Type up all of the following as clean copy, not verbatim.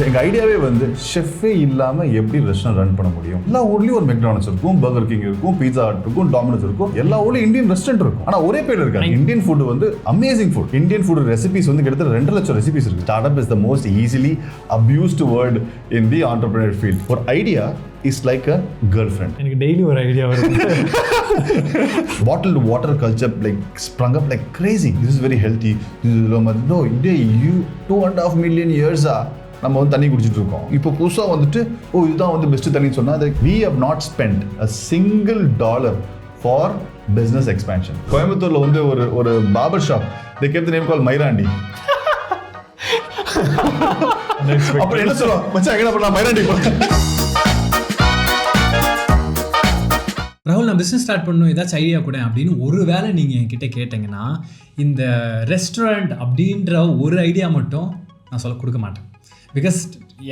எங்கள் ஐடியாவே வந்து ஷெஃபே இல்லாமல் எப்படி ரெஸ்டாரண்ட் ரன் பண்ண முடியும். எல்லா ஊர்லேயும் ஒரு மெக்டானல்ட்ஸ் இருக்கும், பர்கர் கிங் இருக்கும், பீட்சா ஹட் இருக்கும், டாமினோஸ் இருக்கும், எல்லா ஊர்லேயும் இந்தியன் ரெஸ்டாரண்ட் இருக்கும். ஆனால் ஒரே பேர் இருக்காது. இந்தியன் ஃபுட் வந்து amazing food. Indian food recipes வந்து கிட்டத்தட்ட 2 லட்சம் ரெசிபிஸ் இருக்கு. Startup is the most easily abused word in the entrepreneur field. ஒரு idea is like a girlfriend. எனக்கு டெய்லி ஒரு ஐடியா வரும். Bottled water culture like sprung up like crazy. This is very healthy. This is no, you 2.5 million years நம்ம வந்து தண்ணி குடிச்சிட்டு இருக்கோம். இப்போ புதுசாக வந்துட்டு இதுதான் வந்து பெஸ்ட் தண்ணின்னு சொன்னால் we have not spent a single dollar for business expansion. கோயம்புத்தூர்ல வந்து ஒரு barber shop, they kept the name called மைராண்டி. அப்புறம் என்ன சொல்லுவோம், மச்சான் என்ன பண்ணலாம், மைராண்டி ராகுல், நான் பிஸ்னஸ் ஸ்டார்ட் பண்ணணும், ஏதாச்சும் ஐடியா கூட அப்படின்னு ஒரு வேளை நீங்கள் என்கிட்ட கேட்டிங்கன்னா இந்த ரெஸ்டாரண்ட் அப்படின்ற ஒரு ஐடியா மட்டும் நான் சொல்ல கொடுக்க மாட்டேன். பிகாஸ்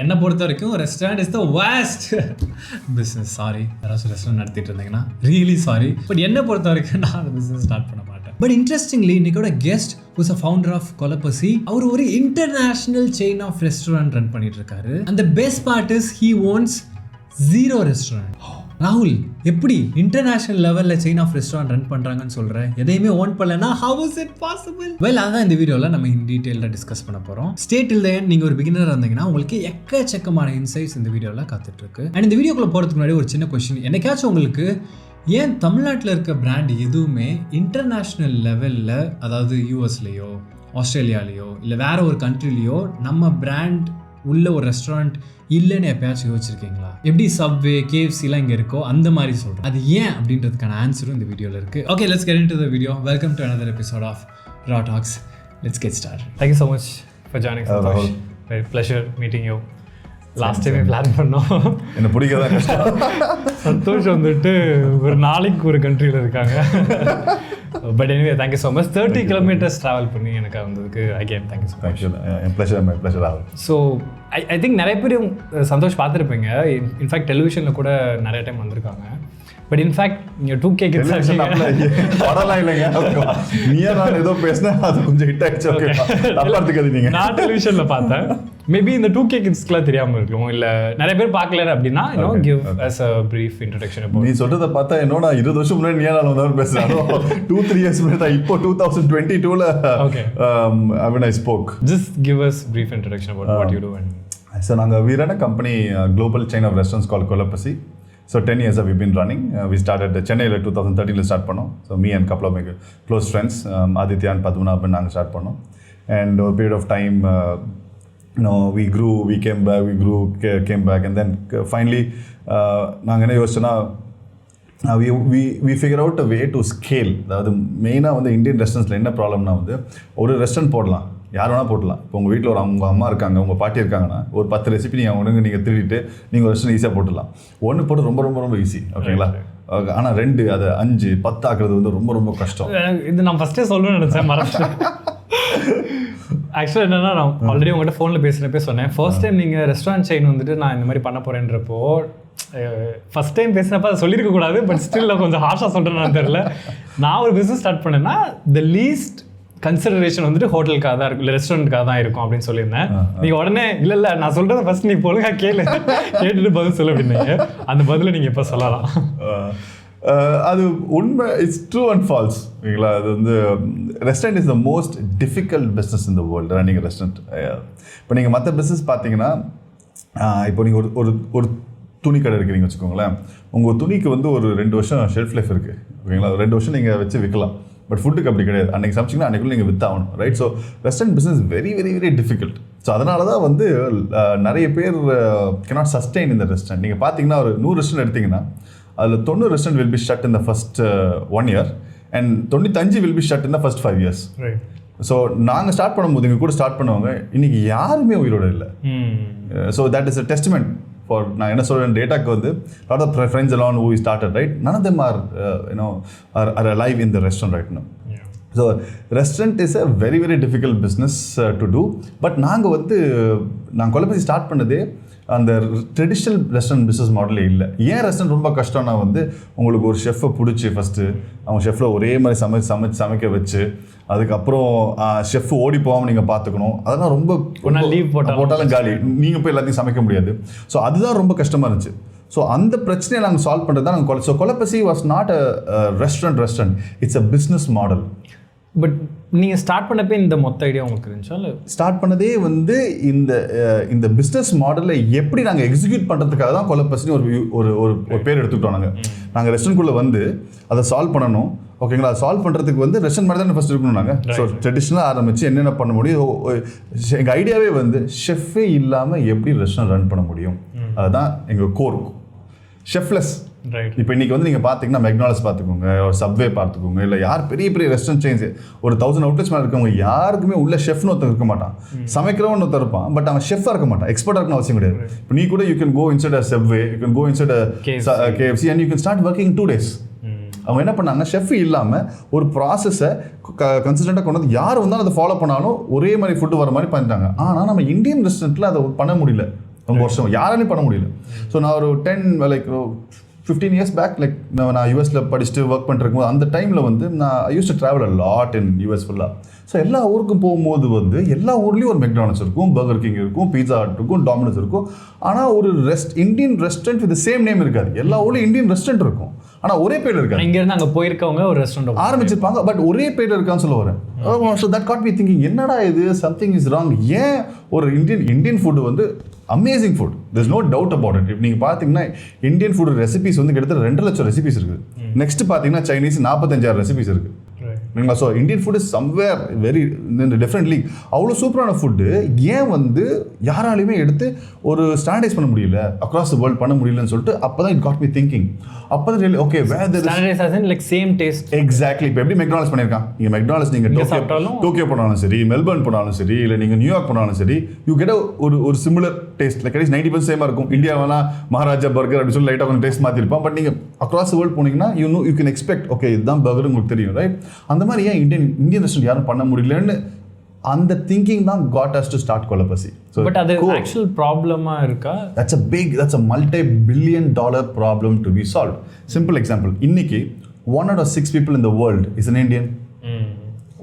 என்னை பொறுத்த வரைக்கும் restaurant is the waste business. Sorry, யாராச்சும் ரெஸ்டாரண்ட் நடத்திட்டு இருந்தீங்கன்னா ரியலி சாரி. பட் என்னை பொறுத்த வரைக்கும் நான் அந்த பிஸ்னஸ் ஸ்டார்ட் பண்ண மாட்டேன். பட் இன்ட்ரெஸ்டிங்லி இன்னைக்கோட guest was a founder of Kolapasi. அவர் ஒரு international chain of restaurant run பண்ணிட்டு இருக்காரு. And the best part is he owns 0 restaurant. ராகுல், எப்படி இன்டர்நேஷனல் லெவலில் செயின் ஆஃப் ரெஸ்டாரண்ட் ரன் பண்ணுறாங்கன்னு சொல்கிறேன், எதையுமே ஓன் பண்ணலன்னா how is it possible? Well, அதான் இந்த வீடியோவில் நம்ம இன் டீட்டெயிலாக டிஸ்கஸ் பண்ண போகிறோம். Stay till the end. நீங்கள் ஒரு பிகினராக இருந்தீங்கன்னா உங்களுக்கு எக்கச்சக்கமான இன்சைட்ஸ் இந்த வீடியோவில் காத்துட்ருக்கு. அண்ட் இந்த வீடியோக்குள்ளே போகிறதுக்கு முன்னாடி ஒரு சின்ன கொஸ்டின். என்னைக்காச்சும் உங்களுக்கு ஏன் தமிழ்நாட்டில் இருக்க பிராண்ட் எதுவுமே இன்டர்நேஷ்னல் லெவலில், அதாவது யூஎஸ்லேயோ ஆஸ்திரேலியாலேயோ இல்லை வேற ஒரு கண்ட்ரிலேயோ நம்ம பிராண்ட் உள்ள ஒரு ரெஸ்டாரண்ட் இல்லைன்னு எப்பயாச்சும் யோசிச்சிருக்கீங்களா? எப்படி சப்வே, கேஎஃப்சிலாம் இங்கே இருக்கோ அந்த மாதிரி சொல்கிறேன். அது ஏன் அப்படின்றதுக்கான ஆன்சரும் இந்த வீடியோவில் இருக்குது. Okay, let's get into the video. Welcome to another episode of Raw Talks. Let's get started. Thank you so much for joining us. Very pleasure meeting you. Last டைமே பிளான் பண்ணோம், என்ன பிடிக்கதான் கஷ்டம். சந்தோஷம் வந்துட்டு ஒரு நாளைக்கு ஒரு கண்ட்ரியில் இருக்காங்க. But anyway, thank you so much. 30 kilometres travel பண்ணி எனக்கு வந்ததுக்கு again thank you so much. My pleasure ஆகும். ஸோ ஐ திங்க் நிறைய பேர் சந்தோஷ் பார்த்துருப்பீங்க. இன்ஃபேக்ட் டெலிவிஷனில் கூட நிறைய டைம் வந்திருக்காங்க. பட் இன்ஃபேக்ட் நீங்கள் 2K கிட்ஸ் படலாம் இல்லைங்க, நீயா நான் ஏதோ பேசினேன், அது கொஞ்சம் ஹிட் ஆகிடுச்சு. ஓகே, பார்த்துக்காது. நீங்கள் நான் டெலிவிஷனில் பார்த்தேன். மேபி இந்த 2K கிட்ஸ்க்குலாம் தெரியாமல் இருக்கும், இல்லை நிறைய பேர் பார்க்கல அப்படின்னா give us a brief introduction. நீ சொல்றதை பார்த்தா என்னோட 20 வருஷம் முன்னாடி நீயா நான் வந்து பேசுகிறேன். 2-3 இயர்ஸ் முன்னாடி, இப்போ 2022ல when I spoke. Just give us brief introduction about what you do. So we run a company, global chain of restaurants called Kolapasi. So 10 years we've been running. We started Chennai 2013 start பண்ணோம். So me and couple of my close friends, Aditya and Padmanabhan, நாங்கள் start பண்ணோம். And over a period of time, we grew, we came back, we grew, came back, and then finally நாங்கள் என்ன யோசிச்சோன்னா, we figure out a way to scale. அதாவது மெயினாக வந்து Indian ரெஸ்டாரண்ட்ஸில் என்ன ப்ராப்ளம்னா வந்து ஒரு ரெஸ்டாரண்ட் போடலாம், யார் வேணால் போடலாம். இப்போ உங்கள் வீட்டில் உங்கள் அம்மா இருக்காங்க, உங்கள் பாட்டி இருக்காங்கன்னா ஒரு 10 ரெசிபி நீங்கள் திருடிட்டு நீங்கள் ஒரு ரெஸ்டாரண்ட் ஈஸியாக போட்டுடலாம். ஒன்று போட்டு ரொம்ப ரொம்ப ரொம்ப ஈஸி, ஓகேங்களா? ஆனால் 2, அதை 5, 10 ஆக்குறது வந்து ரொம்ப ரொம்ப கஷ்டம். இது நான் ஃபஸ்ட்டே சொல்லணும்னு நினச்சேன், மறந்துட்டேன். ஆக்சுவலாக என்னென்னா, நான் ஆல்ரெடி உங்கள்கிட்ட ஃபோனில் பேசுகிறப்பே சொன்னேன், ஃபர்ஸ்ட் டைம் நீங்கள் ரெஸ்டாரண்ட் செயின் வந்துட்டு நான் இந்த மாதிரி பண்ண போகிறேன்றப்போ, ஃபஸ்ட் டைம் பேசுகிறப்ப அதை சொல்லியிருக்க கூடாது. பட் ஸ்டில் நான் கொஞ்சம் ஹார்ஷாக சொல்கிறேன்னு தெரியல. நான் ஒரு பிஸ்னஸ் ஸ்டார்ட் பண்ணேன்னா த லீஸ்ட் கன்சிடரேஷன் வந்துட்டு ஹோட்டலுக்காக தான் இருக்கும், இல்லை ரெஸ்டாரண்ட்டுக்காக தான் இருக்கும் அப்படின்னு சொல்லியிருந்தேன். நீங்கள் உடனே இல்லை நான் சொல்கிறத ஃபஸ்ட் நீ ஒழுங்காக கேட்டுட்டு பதில் சொல்லு அப்படின்னீங்க. அந்த பதிலை நீங்கள் இப்போ சொல்லலாம். அது உண்மை, இட்ஸ் ட்ரூ அண்ட் ஃபால்ஸ், ஓகேங்களா? அது வந்து restaurant is the most difficult business in the world, running restaurant. இப்போ நீங்கள் மற்ற பிஸ்னஸ் பார்த்தீங்கன்னா, இப்போ நீங்கள் ஒரு துணி கடை இருக்கிறீங்க வச்சுக்கோங்களேன். உங்கள் துணிக்கு வந்து ஒரு 2 வருஷம் ஷெல்ஃப் லைஃப் இருக்குது, ஓகேங்களா? 2 வருஷம் நீங்கள் வச்சு விற்கலாம். பட் ஃபுட்டுக்கு அப்படி கிடையாது. அன்றைக்கி சமைச்சிங்கன்னா அன்றைக்குள்ள நீங்கள் வித்தாகணும், right? So restaurant business very very very difficult. So அதனால தான் வந்து நிறைய பேர் cannot sustain இந்த ரெஸ்டாரண்ட். நீங்கள் பார்த்தீங்கன்னா ஒரு 100 ரெஸ்டாரண்ட் எடுத்திங்கன்னா அதில் 90 restaurant will be shut in the first 1 year and 95 will be shut in the first 5 years. So நாங்கள் ஸ்டார்ட் பண்ணும்போது எங்கள் கூட ஸ்டார்ட் பண்ணுவாங்க, இன்றைக்கி யாருமே உயிரோடு இல்லை. So that is a testament for நான் என்ன சொல்கிறேன், டேட்டாக்கு வந்து lot of friends along who started, right? None of them are alive in the restaurant right now. So restaurant is a very very difficult business to do. But நாங்கள் கொலப்பசி start பண்ணதே அந்த traditional restaurant business மாடலே இல்லை. ஏன் restaurant ரொம்ப கஷ்டம்னா உங்களுக்கு ஒரு ஷெஃப்பை பிடிச்சி ஃபஸ்ட்டு அவங்க ஷெஃப்பில் ஒரே மாதிரி சமைக்க வச்சு அதுக்கப்புறம் ஷெஃப் ஓடி போகாமல் நீங்கள் பார்த்துக்கணும். அதெல்லாம் ரொம்ப லீவ் போட்டாலும் காலி, நீங்கள் போய் எல்லாத்தையும் சமைக்க முடியாது. ஸோ அதுதான் ரொம்ப கஷ்டமாக இருந்துச்சு. ஸோ அந்த பிரச்சனையை நாங்கள் சால்வ் பண்ணுறது தான் நாங்கள். So Kolapasi was not a restaurant, it's a business model. But நீங்கள் ஸ்டார்ட் பண்ணப்போ இந்த மொத்த ஐடியா உங்களுக்கு இருந்துச்சா இல்லை? ஸ்டார்ட் பண்ணதே இந்த பிஸ்னஸ் மாடலில் எப்படி நாங்கள் எக்ஸிக்யூட் பண்ணுறதுக்காக தான் கொலப்பசின்னு ஒரு பேர் எடுத்துக்கிட்டோம். நாங்கள் ரெஸ்டாரண்ட்குள்ளே அதை சால்வ் பண்ணணும். ஓகேங்களா? அதை சால்வ் பண்ணுறதுக்கு ரெஸ்டாரண்ட் மாதிரி தான் ஃபஸ்ட் இருக்கணும். நாங்கள் ஸோ ட்ரெடிஷ்னலாக ஆரம்பித்து என்னென்ன பண்ண முடியும், எங்கள் ஐடியாவே ஷெஃப்பே இல்லாமல் எப்படி ரெஸ்டாரண்ட் ரன் பண்ண முடியும், அதுதான் எங்கள் கோர். ஷெஃப்லெஸ். இப்போ இன்றைக்கி நீங்கள் பார்த்தீங்கன்னா மெக்டானல்ட்ஸ் பார்த்துக்கோங்க, ஒரு சப்வே பார்த்துக்கோங்க, இல்லை யார் பெரிய பெரிய ரெஸ்டாரண்ட் செயின்ஸ் ஒரு 1000 அவுட்லெட்ஸ் மேலே இருக்கவங்க யாருக்குமே உள்ள ஷெஃப்னு ஒருத்தர் இருக்க மாட்டான். சமைக்கிறவன் ஒருத்தர் இருப்பான், பட் அவன் ஷெஃபாக இருக்க மாட்டான், எக்ஸ்பர்ட்டாக இருக்கணும் அவசியம் கிடையாது. இப்போ நீ கூட you can go inside a Subway, you can go inside a KFC and you can start working 2 days. அவங்க என்ன பண்ணாங்க, ஷெஃப் இல்லாமல் ஒரு ப்ராசஸை கன்சிஸ்டண்ட்டாக கொண்டு வந்து யார் வந்தாலும் அதை ஃபாலோ பண்ணாலும் ஒரே மாதிரி ஃபுட்டு வர மாதிரி பண்ணிட்டாங்க. ஆனால் நம்ம இந்தியன் ரெஸ்டாரண்ட்டில் அதை பண்ண முடியல, ரொம்ப வருஷம் யாராலையும் பண்ண முடியல. ஸோ நான் ஒரு 15 years பேக் நான் யூஎஸில் படிச்சுட்டு ஒர்க் பண்ணிருக்கும் போது அந்த டைமில் நான் I used to travel a lot in US ஃபுல்லாக. ஸோ எல்லா ஊருக்கும் போகும்போது எல்லா ஊர்லேயும் ஒரு மெக்டானல்ட்ஸ் இருக்கும், பர்கர் கிங் இருக்கும், பீட்சா ஹட் இருக்கும், டாமினோஸ் இருக்கும். ஆனால் ஒரு Indian restaurant with same name இருக்காது. எல்லா ஊர்லேயும் இந்தியன் ரெஸ்டாரண்ட் இருக்கும், ஆனால் ஒரே பேர் இருக்காது. இங்கேருந்து அங்கே போயிருக்கவங்க ஒரு ரெஸ்டாரண்ட் ஆரம்பிச்சிருப்பாங்க, பட் ஒரே பேர் இருக்கான்னு சொல்ல வரேன். So that got me thinking, என்னடா இது, சம்திங் இஸ் ராங். ஏன் ஒரு Indian food amazing food, there's no doubt about it. இப்போ நீங்கள் பார்த்தீங்கன்னா இந்தியன் ஃபுட் ரெசிபிஸ் கிட்டத்தட்ட 2 லட்சம் ரெசிபிஸ் இருக்குது. நெக்ஸ்ட் பார்த்தீங்கன்னா சைனீஸ் 45,000 ரெசிபிஸ் இருக்குது. இல்லைங்களா? So Indian food is somewhere very different league. அவ்வளோ சூப்பரான ஃபுட்டு ஏன் யாராலையுமே எடுத்து ஒரு ஸ்டாண்டர்டைஸ் பண்ண முடியல, அக்ராஸ் த வேர்ல்ட் பண்ண முடியலன்னு சொல்லிட்டு அப்போ தான் இட் காட் மீ திங்கிங். அப்போ தான் really okay same taste. Exactly. இப்போ எப்படி மெக்டானல்ட்ஸ் பண்ணியிருக்கான், நீங்கள் மெக்டானல்ட்ஸ் டோக்கியோ போனாலும் சரி, மெல்பர்ன் போனாலும் சரி, இல்லை நீங்கள் நியூயார்க் போனாலும் சரி, யூ கெட் ஒரு சிமிலர் டேஸ்ட். லைக் 90% சேமாக இருக்கும். இந்தியாவெல்லாம் மகாராஜா பர்கர் அப்படி சொல்லி லைட்டாக கொஞ்சம் டேஸ்ட் மாற்றிருப்பான். பட் நீங்கள் அக்ராஸ் வேர்ல்ட் போனீங்கன்னா யூ கேன் எக்ஸ்பெக்ட் ஓகே இதுதான் பர்கர் உங்களுக்கு தெரியும், ரைட்? அந்த மாதிரி ஏன் இந்தியன் ரெஸ்டாரண்ட் யாரும் பண்ண முடியலன்னு அந்த திங்கிங் தான் got us to start Kolapasi. So but அது actual problem-ஆ இருக்கா? That's a multi-billion-dollar problem to be solved. Simple example, இன்னைக்கு 1 out of 6 people in the world is an Indian.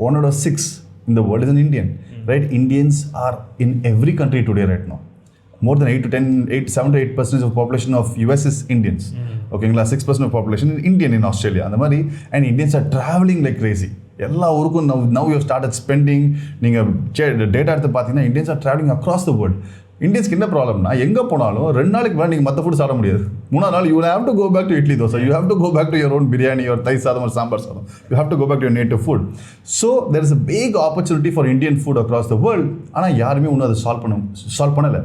1 out of 6 in the world is an Indian. Right? Indians are in every country today right now. More than 7 to 8% of population of US is Indians. ஓகேங்களா? 6% of population is Indian in Australia. அந்த மாதிரி and Indians are traveling like crazy. எல்லா ஊருக்கும் now you have started spending. நீங்கள் data எடுத்து பார்த்தீங்கன்னா Indians are traveling across the world. இந்தியன்ஸ்க்கு என்ன ப்ராப்ளம்னா எங்கே போனாலும் 2 நாளைக்கு மேலே நீங்கள் மற்ற ஃபுட் சாப்பிட முடியாது. 3ஆவது நாள் you have to go back to idli dosa, you have to go back to your own biryani, your தை சாதம், சாம்பார் சாதம். You have to go back to your native food. So there is a big opportunity for Indian food across the world. ஆனால் யாருமே இன்னும் அதை solve பண்ணலை.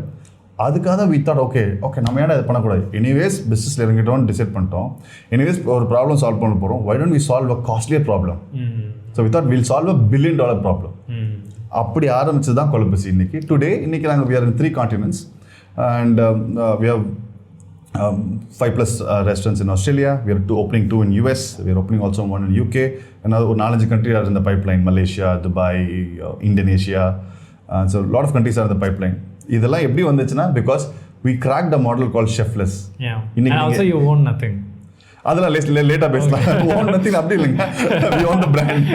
அதுக்காக தான் வி தாட் ஓகே நம்ம ஏன்னா அதை பண்ணக்கூடாது. எனிவேஸ் பிஸ்னஸில் இறங்கிட்டோம், டிசைட் பண்ணிட்டோம். எனிவேஸ் ஒரு ப்ராப்ளம் சால்வ் பண்ண போகிறோம். Why don't we solve a costlier problem? So we thought will solve a $1 billion problem. அப்படி ஆரம்பிச்சது தான் கொலப்பசி. இன்னைக்கு நாங்கள் we are in 3 continents and we have 5+ restaurants in Australia. We are opening 2 in US. We are opening also 1 in UK. Another 4 countries are in the pipeline: Malaysia, Dubai, Indonesia. So a lot of countries are in the pipeline. இதெல்லாம் எப்படி வந்துச்சுன்னா because we cracked a model called chefless. And also you own nothing. அதெல்லாம் லேட்டாக பேசலாம். own nothing அப்படி இல்லைங்க, we own the brand.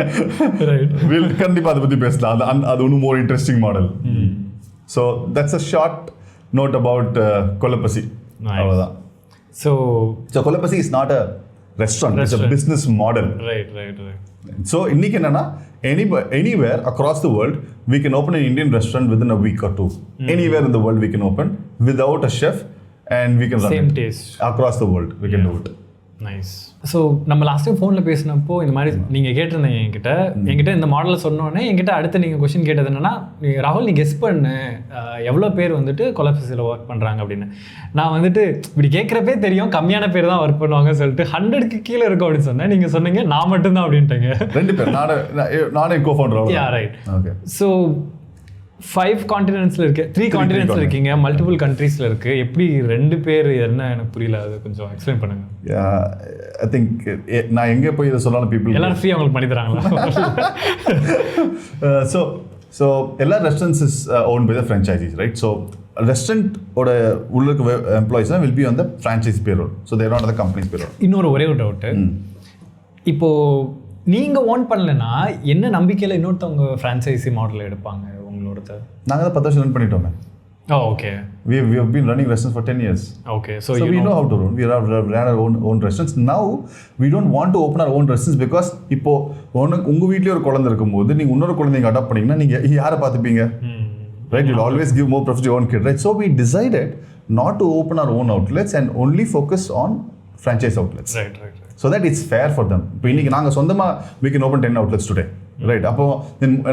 Right. We'll கண்டிப்பாக அதை பற்றி பேசலாம். அது ஒன்றும் more interesting model. So that's a short note about Kolapasi. அவ்வளோதான். So Kolapasi is not a restaurant, it's a business model. Right. So இன்னைக்கு என்னன்னா anywhere across the world we can open an Indian restaurant within a week or 2. Anywhere in the world we can open without a chef and we can run same it. Taste Across the world we can do it. Nice. So நம்ம last time ஃபோனில் பேசினப்போ இந்த மாதிரி நீங்கள் கேட்டிருந்தீங்க என்கிட்ட இந்த மாடலை சொன்னோன்னே என்கிட்ட அடுத்து நீங்கள் கொஸ்டின் கேட்டது என்னன்னா, ராகுல் நீ கெஸ் பண்ணு எவ்வளோ பேர் கொலப்பசியில் ஒர்க் பண்ணுறாங்க அப்படின்னு. நான் இப்படி கேட்குறப்பே தெரியும் கம்மியான பேர் தான் ஒர்க் பண்ணுவாங்கன்னு சொல்லிட்டு 100க்கு கீழே இருக்கும் அப்படின்னு சொன்னேன். நீங்கள் சொன்னீங்க நான் மட்டும்தான் அப்படின்ட்டேங்க. 2 பேர், நானே co founder. Yeah right. Okay. So 5 கான்டினென்ட்ஸில் இருக்கு, 3 கான்டினென்ட்ஸில் இருக்கீங்க, மல்டிபிள் கண்ட்ரீஸில் இருக்கு. எப்படி 2 பேர் என்ன எனக்கு புரியல, அது கொஞ்சம் எக்ஸ்பிளைன் பண்ணுங்க. ஐ திங்க் நான் எங்கே போய் இதை சொல்லாலும் பீப்புள் எல்லாரும் ஃப்ரீ அவங்களுக்கு பண்ணி தராங்களா? ஸோ எல்லா restaurants is own by the franchises, right? So restaurant ஓட உள்ள employees will be on the franchise payroll. So they're not the companies payroll. இன்னொரு ஒரே ஒரு டவுட்டு, இப்போது நீங்கள் ஓன் பண்ணலைன்னா என்ன நம்பிக்கையில் இன்னொருத்தவங்க ஃப்ரான்ச்சைசி மாடலில் எடுப்பாங்க உங்களோடது? நாங்கள் தான் 10 வருஷம் ரன் பண்ணிட்டோமே. Okay. We have been running restaurants for 10 years. Okay, so we know how to run. We have ran our own restaurants. Now we don't want to open our own restaurants because இப்போ உங்கள் வீட்லேயே ஒரு குழந்தை இருக்கும்போது நீங்கள் இன்னொரு குழந்தைங்க adapt பண்ணிங்கன்னா நீங்கள் யாரை பார்த்துப்பீங்க? Right? You'll always give more preference to your own kid, right? So we decided not to open our own outlets and only focus on franchise outlets. Right. So that it's fair for them. இப்போ இன்னைக்கு நாங்கள் சொந்தமாக we can open 10 outlets today. Right. அப்போ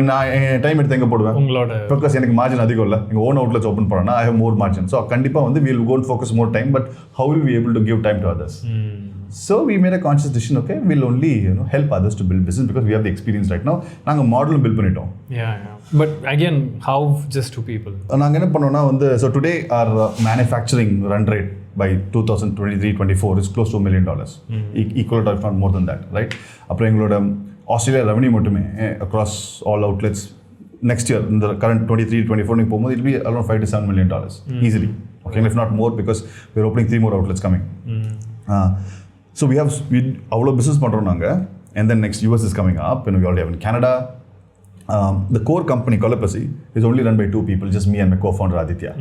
நான் என் time எடுத்து எங்கே போடுவேன்? உங்களோட பிகாஸ் எனக்கு மார்ஜின் அதிகம் இல்லை. எங்கள் ஓன் அவுட்லெட்ஸ் ஓப்பன் பண்ணா I have more margin. So கண்டிப்பாக வந்து will gone focus more time, but how will we able to give time to others? So we made a conscious decision, okay will only help others to build business because we have the experience right now. நாங்கள் மாடலும் build பண்ணிட்டோம். But again how just 2 people? நாங்கள் என்ன பண்ணோம்னா வந்து so today our manufacturing run rate by 2023-24 is close to $1 million. Equal to if not more than that, right? அப்புறம் எங்களோட Australia revenue மட்டுமே across all outlets next year இந்த current 23-24 நீங்கள் போகும்போது it be around $5 to $7 million easily. Okay, if not more because we're opening 3 more outlets coming. So we அவ்வளோ business பண்ணுறோம் நாங்கள். And then next US is coming up, and we already have in Canada. The core company Kolapasi is only run by 2 people, just me and my co-founder Aditya.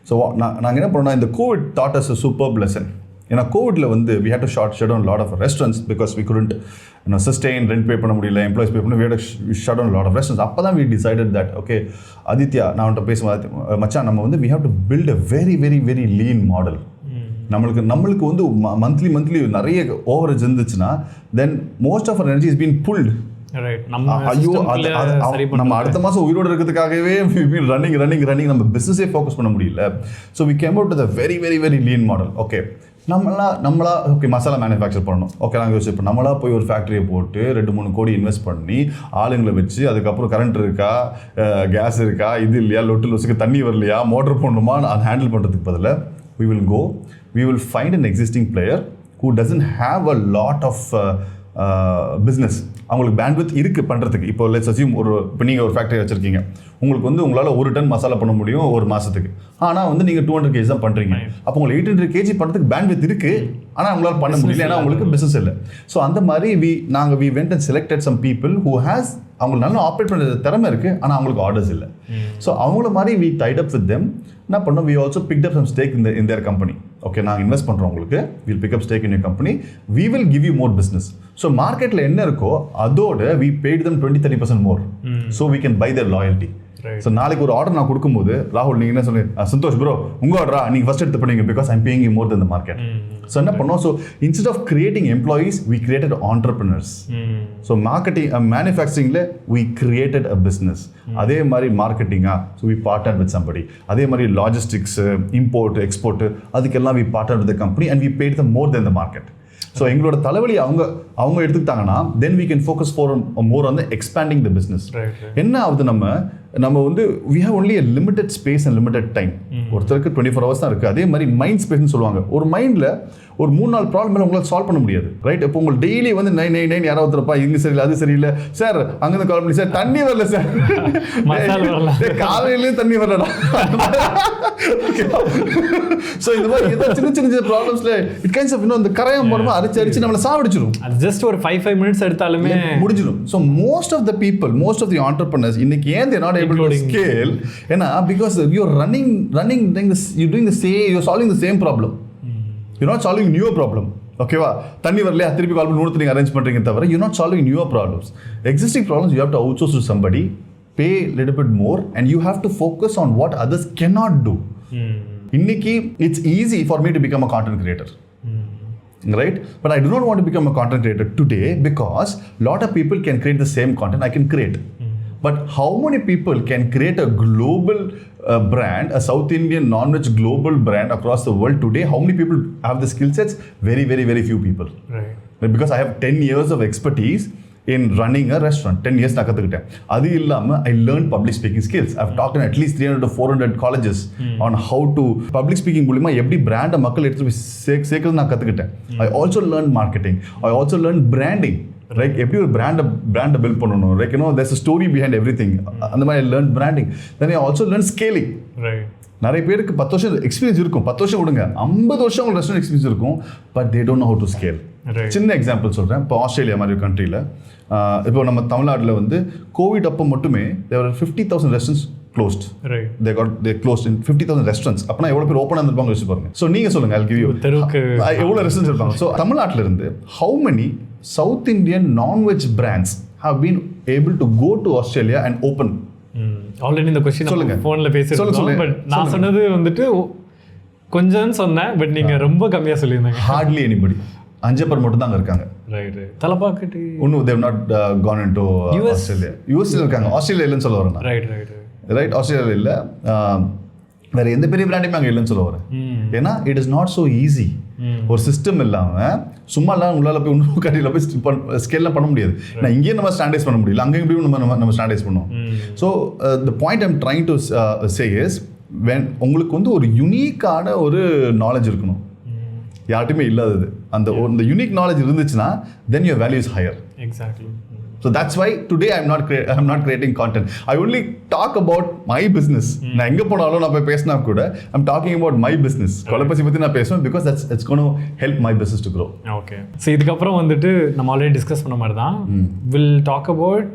So நாங்கள் என்ன பண்ணோம்னா இந்த Covid taught us a superb lesson. ஏன்னா கோவிட்ல வந்து we had to shut down a lot of restaurants because we couldn't sustain, rent pay பண்ண முடியல, employees pay பண்ண, we had to shut down a lot of restaurants. அப்போ தான் we decided that okay Aditya, நான் அவன்கிட்ட பேசும்போது மச்சான் நம்ம வந்து we have to build a very very very lean model. நம்மளுக்கு வந்து மந்த்லி நிறைய ஓவரேஜ் இருந்துச்சுன்னா then most of our energy is being pulled. நம்ம அடுத்த மாதம் உயிரோடு இருக்கிறதுக்காகவே ரன்னிங் நம்ம பிஸ்னஸே ஃபோக்கஸ் பண்ண முடியல. So we came out with very very very lean model. Okay நம்மளா ஓகே மசாலா மேனுஃபேக்சர் பண்ணணும். ஓகே நாங்கள் யோசிப்போம் நம்மளா போய் ஒரு ஃபேக்ட்ரியை போட்டு 2-3 கோடி இன்வெஸ்ட் பண்ணி ஆளுங்களை வச்சு அதுக்கப்புறம் கரண்ட் இருக்கா, கேஸ் இருக்கா, இது இல்லையா, லொட்டு லொசுக்கு தண்ணி வரலையா, மோட்டர் போடணுமா, அதை ஹேண்டில் பண்ணுறதுக்கு பதிலாக we will find an existing player who doesn't have a lot of business. அவங்களுக்கு பேண்ட்வித் இருக்குது பண்ணுறதுக்கு. இப்போ லெட்ஸ் அஸ்யூம் இப்போ நீங்கள் ஒரு ஃபேக்ட்ரி வச்சுருக்கீங்க, உங்களுக்கு வந்து உங்களால் 1 டன் மசாலா பண்ண முடியும் ஒரு மாதத்துக்கு. ஆனால் வந்து நீங்கள் 200 kg தான் பண்ணுறீங்க. அப்போ உங்களுக்கு 800 kg பண்ணுறதுக்கு பேண்ட்வித் இருக்குது, ஆனால் உங்களால் பண்ண முடியல, ஏன்னா உங்களுக்கு பிஸ்னஸ் இல்லை. ஸோ அந்த மாதிரி we went and selected some people who has அவங்களுக்கு நல்லா ஆப்ரேட் பண்ணுறது திறமை இருக்குது, ஆனால் அவங்களுக்கு ஆர்டர்ஸ் இல்லை. ஸோ அவங்கள மாதிரி we tied up with them. என்ன பண்ணோம், we also picked up some stake in their company. Okay நாங்கள் இன்வெஸ்ட் பண்ணுறோம் உங்களுக்கு, we'll pick up stake in your company, we will give you more business. So மார்க்கெட்டில் என்ன இருக்கோ அதோட we paid them 20-30% more. So we can buy their loyalty. So நாளைக்கு ஒரு order நான் கொடுக்கும்போது ராகுல் நீங்கள் என்ன சொல்லுங்க, சந்தோஷ் ப்ரோ உங்கள் ஆர்டரா நீங்கள் ஃபஸ்ட் எடுத்து பண்ணீங்க because I'm paying you more then the market. So என்ன பண்ணோம், so instead of creating employees we created entrepreneurs. So மேனுஃபேக்சரிங்கில் we created a business. அதே மாதிரி மார்க்கெட்டிங்கா, so we partnered with somebody. அதே மாதிரி லாஜிஸ்டிக்ஸ், இம்போர்ட் எக்ஸ்போர்ட், அதுக்கெல்லாம் we partnered with the company and we paid them more than the market. So எங்களோட தலைவலி அவங்க எடுத்துக்கிட்டாங்கன்னா then we can focus more on the expanding the business. என்ன ஆகுது, நம்ம வந்து we have only a limited space and limited time. ஒருத்தருக்கு 24 hours தான் இருக்குது. அதே மாதிரி மைண்ட் ஸ்பேஸ்னு சொல்லுவாங்க. ஒரு மைண்டில் ஒரு 3-4 ப்ராப்ளம் உங்களால் சால்வ் பண்ண முடியாது, ரைட்? இப்போ உங்களுக்கு டெய்லி வந்து 9 யாராவது இருப்பா, இங்கே சரியில்லை அது சரியில்லை சார், அங்கேருந்து கால் பண்ணி சார் தண்ணி வரல சார், காலையிலேயும் தண்ணி வரலடா. ஸோ இந்த மாதிரி ஏதாவது சின்ன ப்ராப்ளம்ஸ்ல இட் கைண்ட்ஸ் ஆஃப் இந்த கரையான் போடும்போது அரிச்சு நம்மளை சாவடிச்சிடும். ஜஸ்ட் ஒரு 5 minutes எடுத்தாலுமே முடிஞ்சிடும். So most of the entrepreneurs இன்னைக்கு ஏன் they're not able to scale, ஏன்னா because you're running you're doing the same, you're solving the same problem. You're not solving new problem. ஓகேவா, தண்ணி வரலையா திருப்பி கால் பண்ணி நீங்கள் அரேஞ்ச் பண்ணுறீங்க தவிர you're not solving newer problems. Existing problems you have to outsource to somebody, pay a little bit more, and you have to focus on what others cannot do. இன்னைக்கு it's easy for me to become a content creator. Right? But I do not want to become a content creator today because lot of people can create the same content I can create. But how many people can create a global brand, a South Indian non-veg global brand across the world today? How many people have the skill sets? Very, very, very few people. Right. Because I have 10 years of expertise in running a restaurant. 10 years நான் கற்றுக்கிட்டேன். அது இல்லாமல் I learned public speaking skills. I've talked in at least 300 to 400 colleges on how to public speaking மூலிமா எப்படி பிராண்டை மக்கள் எடுத்து போய் சேர்க்கிறது நான் கற்றுக்கிட்டேன். I also learned marketing. I also learned branding. Right? எப்படி ஒரு பிராண்டை பில்ட் பண்ணணும். Like, you know, there's a story behind everything. அந்த மாதிரி I learned branding. Then I also learned scaling. Right. நிறைய பேருக்கு 10 வருஷம் எக்ஸ்பீரியன்ஸ் இருக்கும், 10 வருஷம் கொடுங்க, 50 வருஷம் உங்களுக்கு ரெஸ்டாரண்ட் எக்ஸ்பீரியன்ஸ் இருக்கும், but they don't know how to scale. சின்ன எக்ஸாம்பிள் சொல்கிறேன். இப்போ ஆஸ்திரேலியா மாதிரி ஒரு கண்ட்ரியில், இப்போ நம்ம தமிழ்நாட்டில் வந்து கோவிட் அப்போ மட்டுமே தேர் 50,000 restaurants closed. they closed in 50,000 restaurants. அப்பனா எவ்வளோ பேர் ஓப்பனாக இருந்திருப்பாங்க யோசிச்சு பாருங்க. ஸோ நீங்கள் சொல்லுங்கள், I'll give you எவ்வளோ ரெஸ்டாரண்ட்ஸ் இருப்பாங்க. ஸோ தமிழ்நாட்டில் இருந்து how many South Indian non-veg brands have been able to go to Australia and open? Already இந்த क्वेश्चन சொல்லுங்க, ஃபோன்ல பேசிருக்கோம். பட் நான் சொன்னது வந்துட்டு கொஞ்சம் சொன்னேன், பட் நீங்க ரொம்ப கம்மியா சொல்லியிருந்தீங்க. Hartley anybody. 5 பேர் மட்டும் தான் இருக்காங்க. ரைட். தலபாக்கட்டி இன்னும் they have not gone into Australia. US இருக்காங்க, ஆஸ்திரேலியா இல்லைன்னு சொல்ல வரேன். ரைட் ஆஸ்திரேலியா இல்லை, வேற எந்த பெரிய பிராண்டுமே அங்கே இல்லைன்னு சொல்ல வரேன். ஏன்னா it is not so easy. ஒரு சிஸ்டம் இல்லாமல் சும்மாலாம் உங்களால் போய் இன்னும் கடையில் போய் ஸ்கேல்லாம் பண்ண முடியாது. நான் இங்கேயும் நம்ம ஸ்டாண்டர்டைஸ் பண்ண முடியல, அங்கேயும் இப்படியும் நம்ம ஸ்டாண்டர்டைஸ் பண்ணுவோம். So the point I'm trying to say is, when உங்களுக்கு வந்து ஒரு யுனிக்கான ஒரு நாலேஜ் இருக்கணும், யார்ட்டுமே இல்லாதது. அந்த யூனிக் நாலேஜ் இருந்துச்சுன்னா then your value is higher. Exactly. So that's why today I'm not creating content. I only talk about my business. நான் எங்கே போனாலும் நான் போய் பேசினா கூட I'm talking about my business. கொலப்பசி பற்றி நான் பேசுவேன் because it's going to help my business to grow. Okay. So இதுக்கப்புறம் வந்துட்டு நம்ம ஆல்ரெடி டிஸ்கஸ் பண்ண மாதிரி தான் வில் டாக் அபவுட்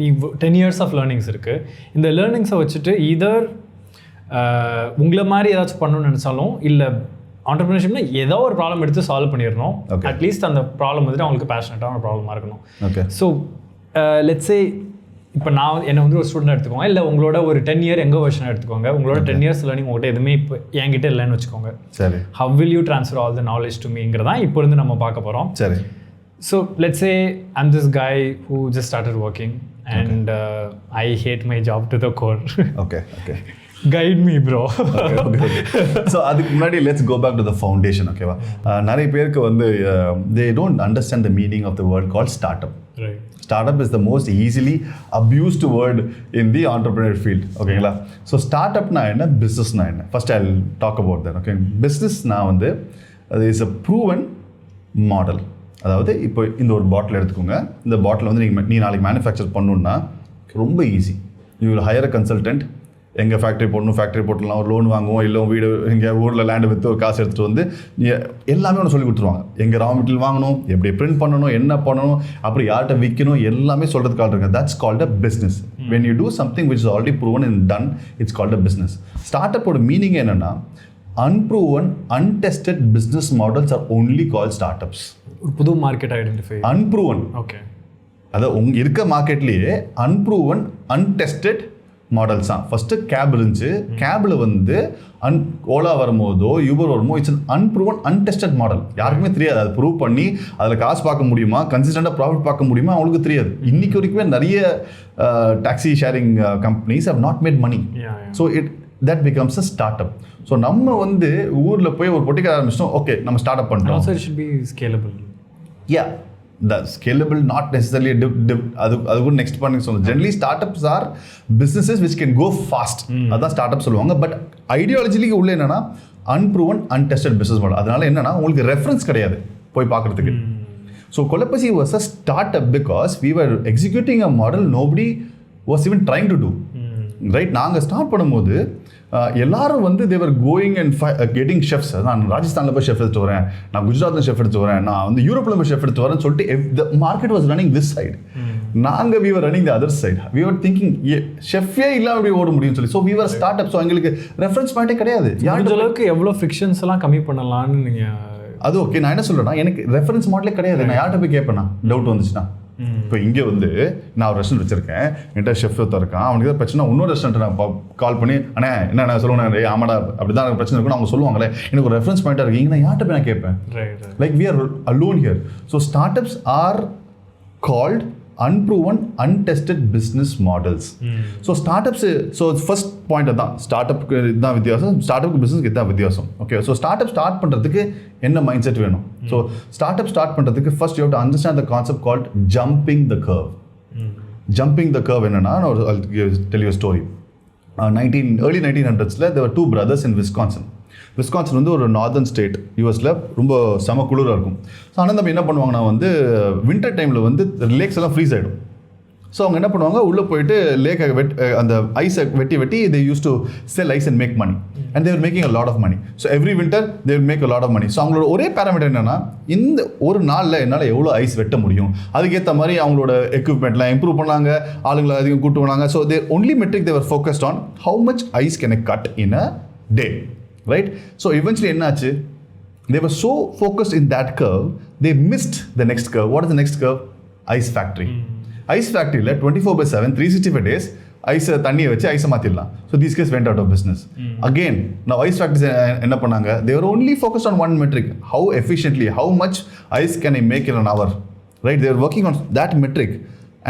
நீ 10 years ஆஃப் லேர்னிங்ஸ் இருக்குது. இந்த லேர்னிங்ஸை வச்சுட்டு ஈதர் உங்களை மாதிரி ஏதாச்சும் பண்ணணும்னு நினச்சாலும், இல்லை ஆண்டர்பிரினர்ஷிப்னா ஏதோ ஒரு ப்ராப்ளம் எடுத்து சால்வ் பண்ணிடணும். அட்லீஸ்ட் அந்த ப்ராப்ளம் வந்துட்டு அவங்களுக்கு பேஷனட்டான ப்ராப்ளமாக இருக்கணும். ஸோ லெட்ஸ் சே இப்போ நான் என்னை வந்து ஒரு ஸ்டூடெண்ட் எடுத்துக்கோங்க, இல்லை உங்களோட ஒரு 10 year எங்கே வெர்ஷன் எடுத்துக்கோங்க. உங்களோட 10 years லேர்னிங் உங்கள்கிட்ட எதுவுமே இப்போ என்கிட்ட இல்லைன்னு வச்சுக்கோங்க. சரி, how will you transfer all the knowledge to மீங்கிறதான் இப்போ இருந்து நம்ம பார்க்க போகிறோம். சரி. So let's say I'm this guy who just started working and I hate my job to the core. Okay. Guide me bro. So அதுக்கு முன்னாடி let's go back to the foundation. ஓகேவா? நிறைய பேருக்கு வந்து they don't understand the meaning of the word call startup. Startup is the most easily abused word in the entrepreneur field. ஓகேங்களா? So start அப்னா என்ன, பிஸ்னஸ்னா என்ன? First I will talk about that. Okay, பிஸ்னஸ்னா வந்து அது is a proven model. அதாவது இப்போ இந்த ஒரு பாட்டில் எடுத்துக்கோங்க. இந்த பாட்டில் வந்து நீ நாளைக்கு மேனுஃபேக்சர் பண்ணணுன்னா ரொம்ப easy. You will higher a consultant. எங்கள் ஃபேக்ட்ரி போட்டுலாம் ஒரு லோன் வாங்குவோம், இல்லை வீடு எங்கள் ஊரில் லேண்டு விற்று ஒரு காசு எடுத்துகிட்டு வந்து எல்லாமே ஒன்று சொல்லி கொடுத்துருவாங்க. எங்கள் ரா மெட்டீரியல் வாங்கணும், எப்படி பிரிண்ட் பண்ணணும், என்ன பண்ணணும், அப்புறம் யார்கிட்ட விற்கணும், எல்லாமே சொல்கிறதுக்கு ஆள்ருங்க. That's called a business. When you do something which is already proven and done, it's called a business. ஸ்டார்ட் அப்போட மீனிங் என்னென்னா, unproven untested business models are only call startups. ஒரு புது மார்க்கெட் ஐடென்டிஃபை. அன்ப்ரூவன். ஓகே, அதாவது இருக்க மார்க்கெட்லேயே unproven untested models தான். First cab இருந்துச்சு. கேபில் வந்து ஓலா வரும்போதோ யூபர் வரும்போது இட்ஸ் அன்ப்ரூவன் அன்டெஸ்டட் மாடல். யாருக்குமே தெரியாது. அதை ப்ரூவ் பண்ணி அதில் காசு பார்க்க முடியுமா, கன்சிஸ்டண்டாக ப்ராஃபிட் பார்க்க முடியுமா, அவங்களுக்கு தெரியாது. இன்னைக்கு வரைக்குமே நிறைய taxi sharing companies have not made money. So that becomes a startup. So நம்ம வந்து ஊரில் போய் ஒரு பொட்டிக்கடை ஆரம்பிச்சிட்டோம். ஓகே, நம்ம ஸ்டார்ட் அப் பண்ணுறோம். Also it should be scalable. Yeah, the scalable not necessarily அது கூட நெக்ஸ்ட் பண்ணி சொல்லுங்க. Generally startups are businesses which can go fast. அதான் ஸ்டார்ட் அப் சொல்லுவாங்க. பட் ஐடியாலஜிக்கு உள்ள என்னன்னா அன்ப்ரூவன் அன்டெஸ்டட் பிஸ்னஸ் மாடல். அதனால என்னன்னா உங்களுக்கு ரெஃபரன்ஸ் கிடையாது போய் பார்க்கறதுக்கு. So Kolapasi was a startup because we were executing a model nobody was even trying to do. Right, நாங்கள் ஸ்டார்ட் பண்ணும்போது எல்லாரும் வந்து they were going and getting chefs. நான் ராஜஸ்தானில் போய் ஷெஃப் எடுத்து வரேன், நான் குஜராத்தில் ஷெஃப் எடுத்து வரேன், நான் வந்து யூரோப்பில் போய் ஷெஃப் எடுத்து வரேன்னு சொல்லிட்டு the market was running this side. நாங்கள் we were running the other side. We were thinking ஷெஃபே இல்லாமல் எப்படி ஓட முடியும்னு சொல்லி. So we were startup. So எங்களுக்கு ரெஃபரன்ஸ் பாயிண்டே கிடையாது. யார் அளவுக்கு எவ்வளோ ஃபிக்ஷன்ஸ் எல்லாம் கம்மி பண்ணலான்னு நீங்கள் அது ஓகே. நான் என்ன சொல்கிறேன்னா, எனக்கு ரெஃபரன்ஸ் மாடலே கிடையாது. நான் யார்கிட்ட போய் கேட்பேன்னா டவுட் வந்துச்சுன்னா. இப்போ இங்கே வந்து நான் ஒரு ரெஸ்டாரண்ட் வச்சிருக்கேன், என்கிட்ட ஷெஃப் இருக்கான், அவனுக்கு ஏதாவது பிரச்சனை இன்னொரு ரெஸ்டாரண்ட் நான் கால் பண்ணி அண்ணே என்ன சொல்லுவேன், ஆமாடா அப்படி தான் பிரச்சனை இருக்குன்னு அவங்க சொல்லுவாங்களே, எனக்கு ஒரு ரெஃபரன்ஸ் பாயிண்டாக இருக்கீங்க, நான் யார்கிட்ட போய் நான் கேட்பேன். Like we are alone here. So startups are called unproven, untested business models. So startups, so first point அதான் ஸ்டார்ட்அப்புக்கு இதுதான் வித்தியாசம், ஸ்டார்ட்அப்புக்கு பிஸ்னஸ்க்கு இதுதான் வித்தியாசம். ஓகே, ஸோ ஸ்டார்ட்அப் ஸ்டார்ட் பண்ணுறதுக்கு என்ன மைண்ட் செட் வேணும்? ஸோ ஸ்டார்ட்அப் ஸ்டார்ட் பண்ணுறதுக்கு first you have to understand the concept called jumping the curve. Jumping the curve என்னன்னா, I'll tell you a story. early 1900s there were two brothers in Wisconsin. Wisconsin வந்து ஒரு northern state யூஎஸில், ரொம்ப செம குளிராக இருக்கும். So ஆனால் நம்ம என்ன பண்ணுவாங்கன்னா வந்து வின்டர் டைமில் வந்து லேக்ஸ் எல்லாம் ஃப்ரீஸ் ஆகிடும். ஸோ அவங்க என்ன பண்ணுவாங்க, உள்ளே போயிட்டு லேக்கை அந்த ஐஸை வெட்டி they used to sell ice and make money, and they were making a lot of money. So every winter they will make a lot of money. So அவங்களோட ஒரே பேராமீட்டர் என்னென்னா, இந்த ஒரு நாளில் என்னால் எவ்வளோ ஐஸ் வெட்ட முடியும், அதுக்கேற்ற மாதிரி அவங்களோட எக்யூப்மெண்ட்லாம் இம்ப்ரூவ் பண்ணாங்க, ஆளுங்களை அதிகம் கூட்டு வந்தாங்க. So their only metric they were focused on, how much ice can I cut in a day, right? So eventually என்னாச்சு, they were so focused in that curve, they missed the next curve. What is the next curve? Ice factory. Ice ஃபேக்ட்ரியில் 24/7 365 days ஐஸை தண்ணியை வச்சு ஐஸை மாற்றிடலாம். So these guys went out of business. Again நான் ice factories என்ன பண்ணாங்க, they're only focused on one metric, how efficiently, how much ice can I make in an hour, right? They're working on that metric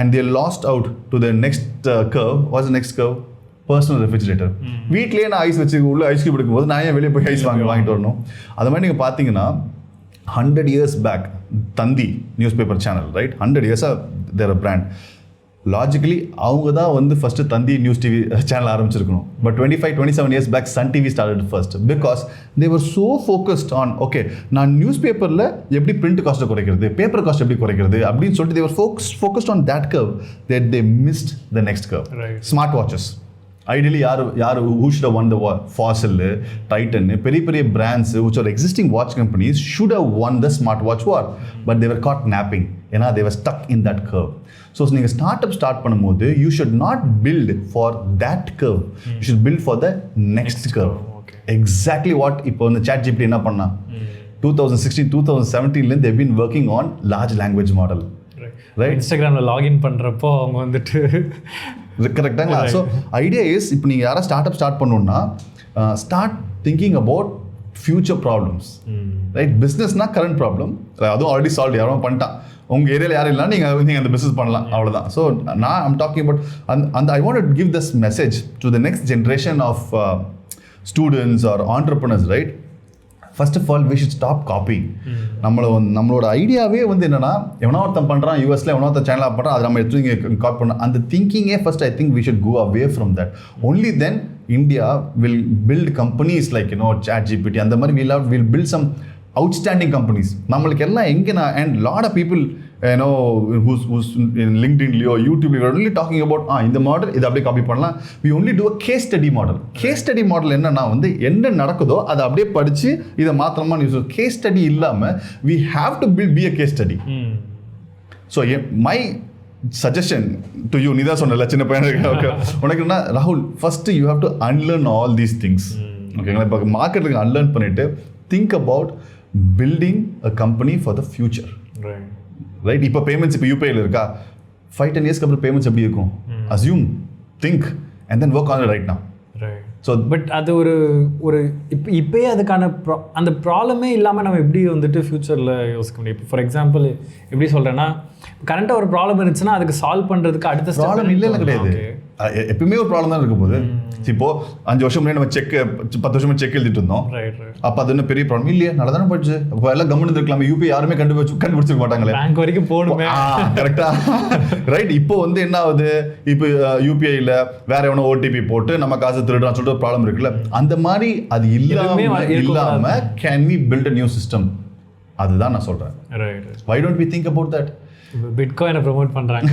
and they're lost out to the next curve. What's the next curve? Personal refrigerator. வீட்லேயே நான் ice வச்சு உள்ள ice cube எடுக்கும்போது நான் ஏன் வெளியே போய் ice வாங்கிட்டு வரணும்? அது மாதிரி நீங்கள் பார்த்தீங்கன்னா 100 years back, Thanthi newspaper channel, right? 100 years-ஆக தேர் அ பிராண்ட். லாஜிக்கலி அவங்க தான் வந்து first Thanthi news TV channel ஆரம்பிச்சிருக்கணும். But 25-27 years back Sun TV started first, because they were so focused on, okay நான் நியூஸ் பேப்பரில் எப்படி பிரிண்ட் காஸ்ட்டை குறைக்கிறது, பேப்பர் காஸ்ட் எப்படி குறைக்கிறது அப்படின்னு சொல்லிட்டு they were focused on that curve, that they missed the next curve. Smart watches ideally யார் who should have won the Fossil, Titan, பெரிய பெரிய brands which are existing watch companies should have won the smart watch war, but they were caught napping. ஏன்னா they were stuck in that curve. So நீங்கள் start பண்ணும்போது you should not build for that curve, you should build for the next curve. Exactly what இப்போ வந்து ChatGPT என்ன பண்ணா, 2016-2017 they've been working on large language model, right? இன்ஸ்டாகிராமில் login பண்ணுறப்போ அவங்க வந்துட்டு கரெக்டாங்களா? ஸோ ஐடியா இஸ், இப்போ நீங்கள் யாராவது ஸ்டார்ட் பண்ணணுன்னா start thinking about future problems, right? பிஸ்னஸ்னால் கரண்ட் ப்ராப்ளம், அதுவும் ஆல்ரெடி சால்வ், யாரும் பண்ணிட்டான். உங்கள் ஏரியாவில் யாரும் இல்லைனா நீங்கள் அந்த பிஸ்னஸ் பண்ணலாம், அவ்வளோதான். ஸோ நான் ஐம் டாக்கிங் அபவுட் அந்த I want to give this message to the next generation of students are entrepreneurs, right? First of all we should stop copying. நம்மளோட ஐடியாவே வந்து என்னன்னா, எவனோ ஒருத்தன் பண்ணுறான் யூஎஸ்ல, எவனோ ஒருத்தன் சேனலாக பண்ணுறான், அதை நம்ம எடுத்து இங்கே காப்பி பண்ணோம். அந்த திங்கிங்கே first I think we should go away from that. Only then India will build companies like ChatGPT, அந்த மாதிரி will build some outstanding companies. நம்மளுக்கு எல்லாம் எங்கே and lot of people who's in LinkedIn or YouTube, we are only talking about இந்த model இதை அப்படியே copy பண்ணலாம். we only do a case study model. case study model என்னன்னா வந்து என்ன நடக்குதோ அதை அப்படியே படித்து இதை மாத்திரமா நியூஸ். case study இல்லாமல் we have to be a case study. So my suggestion to you, நீ தான் சொன்னல சின்ன பையன் உனக்கு என்ன ராகுல், first you have to unlearn all these things. ஓகேங்களா? இப்போ மார்க்கெட்டுக்கு அன்லேர்ன் பண்ணிட்டு think about building a company for the future, right? இப்போ பேமெண்ட்ஸ் இப்போ யூபிஐல இருக்கா, 5-10 years அப்புறம் பேமெண்ட்ஸ் எப்படி இருக்கும்? assume, think and then work on it right now. So but அது ஒரு இப்போயே அதுக்கான அந்த ப்ராப்ளமே இல்லாமல் நம்ம எப்படி வந்துட்டு ஃப்யூச்சரில் யோசிக்க முடியும்? இப்போ ஃபார் எக்ஸாம்பிள் எப்படி சொல்கிறேன்னா, கரண்ட்டாக ஒரு ப்ராப்ளம் இருந்துச்சுன்னா அதுக்கு சால்வ் பண்ணுறதுக்கு அடுத்த ப்ராப்ளம் இல்லை கிடையாது, எப்பவுமே ஒரு ப்ராப்ளம் தான் இருக்க போகுது. இப்போ 5 வருஷம் முன்னாடி நம்ம 10 வருஷமா செக் எழுதிட்டு இருந்தோம், அப்போ அது இன்னும் பெரிய ப்ராப்ளம் இல்லையா? நல்லா தானே போயிடுச்சு. இப்போ எல்லாம் கவர்மெண்ட் இருக்கலாமே, யூபிஐ யாருமே கண்டுபிடிச்சிருக்க மாட்டாங்களே, பேங்க் வரைக்கும் போகணுமே. கரெக்டா, ரைட்? இப்போ வந்து என்ன ஆகுது, இப்போ யூபிஐல வேற எவனோ ஓடிபி போட்டு நம்ம காசு திருடுறான்னு சொல்லிட்டு ஒரு ப்ராப்ளம் இருக்குல்ல, அந்த மாதிரி அது இல்லாம can we build a new system? அதுதான் நான் சொல்றேன். why don't we think about that? பிட்காயினை ப்ரோமோட் பண்றாங்க.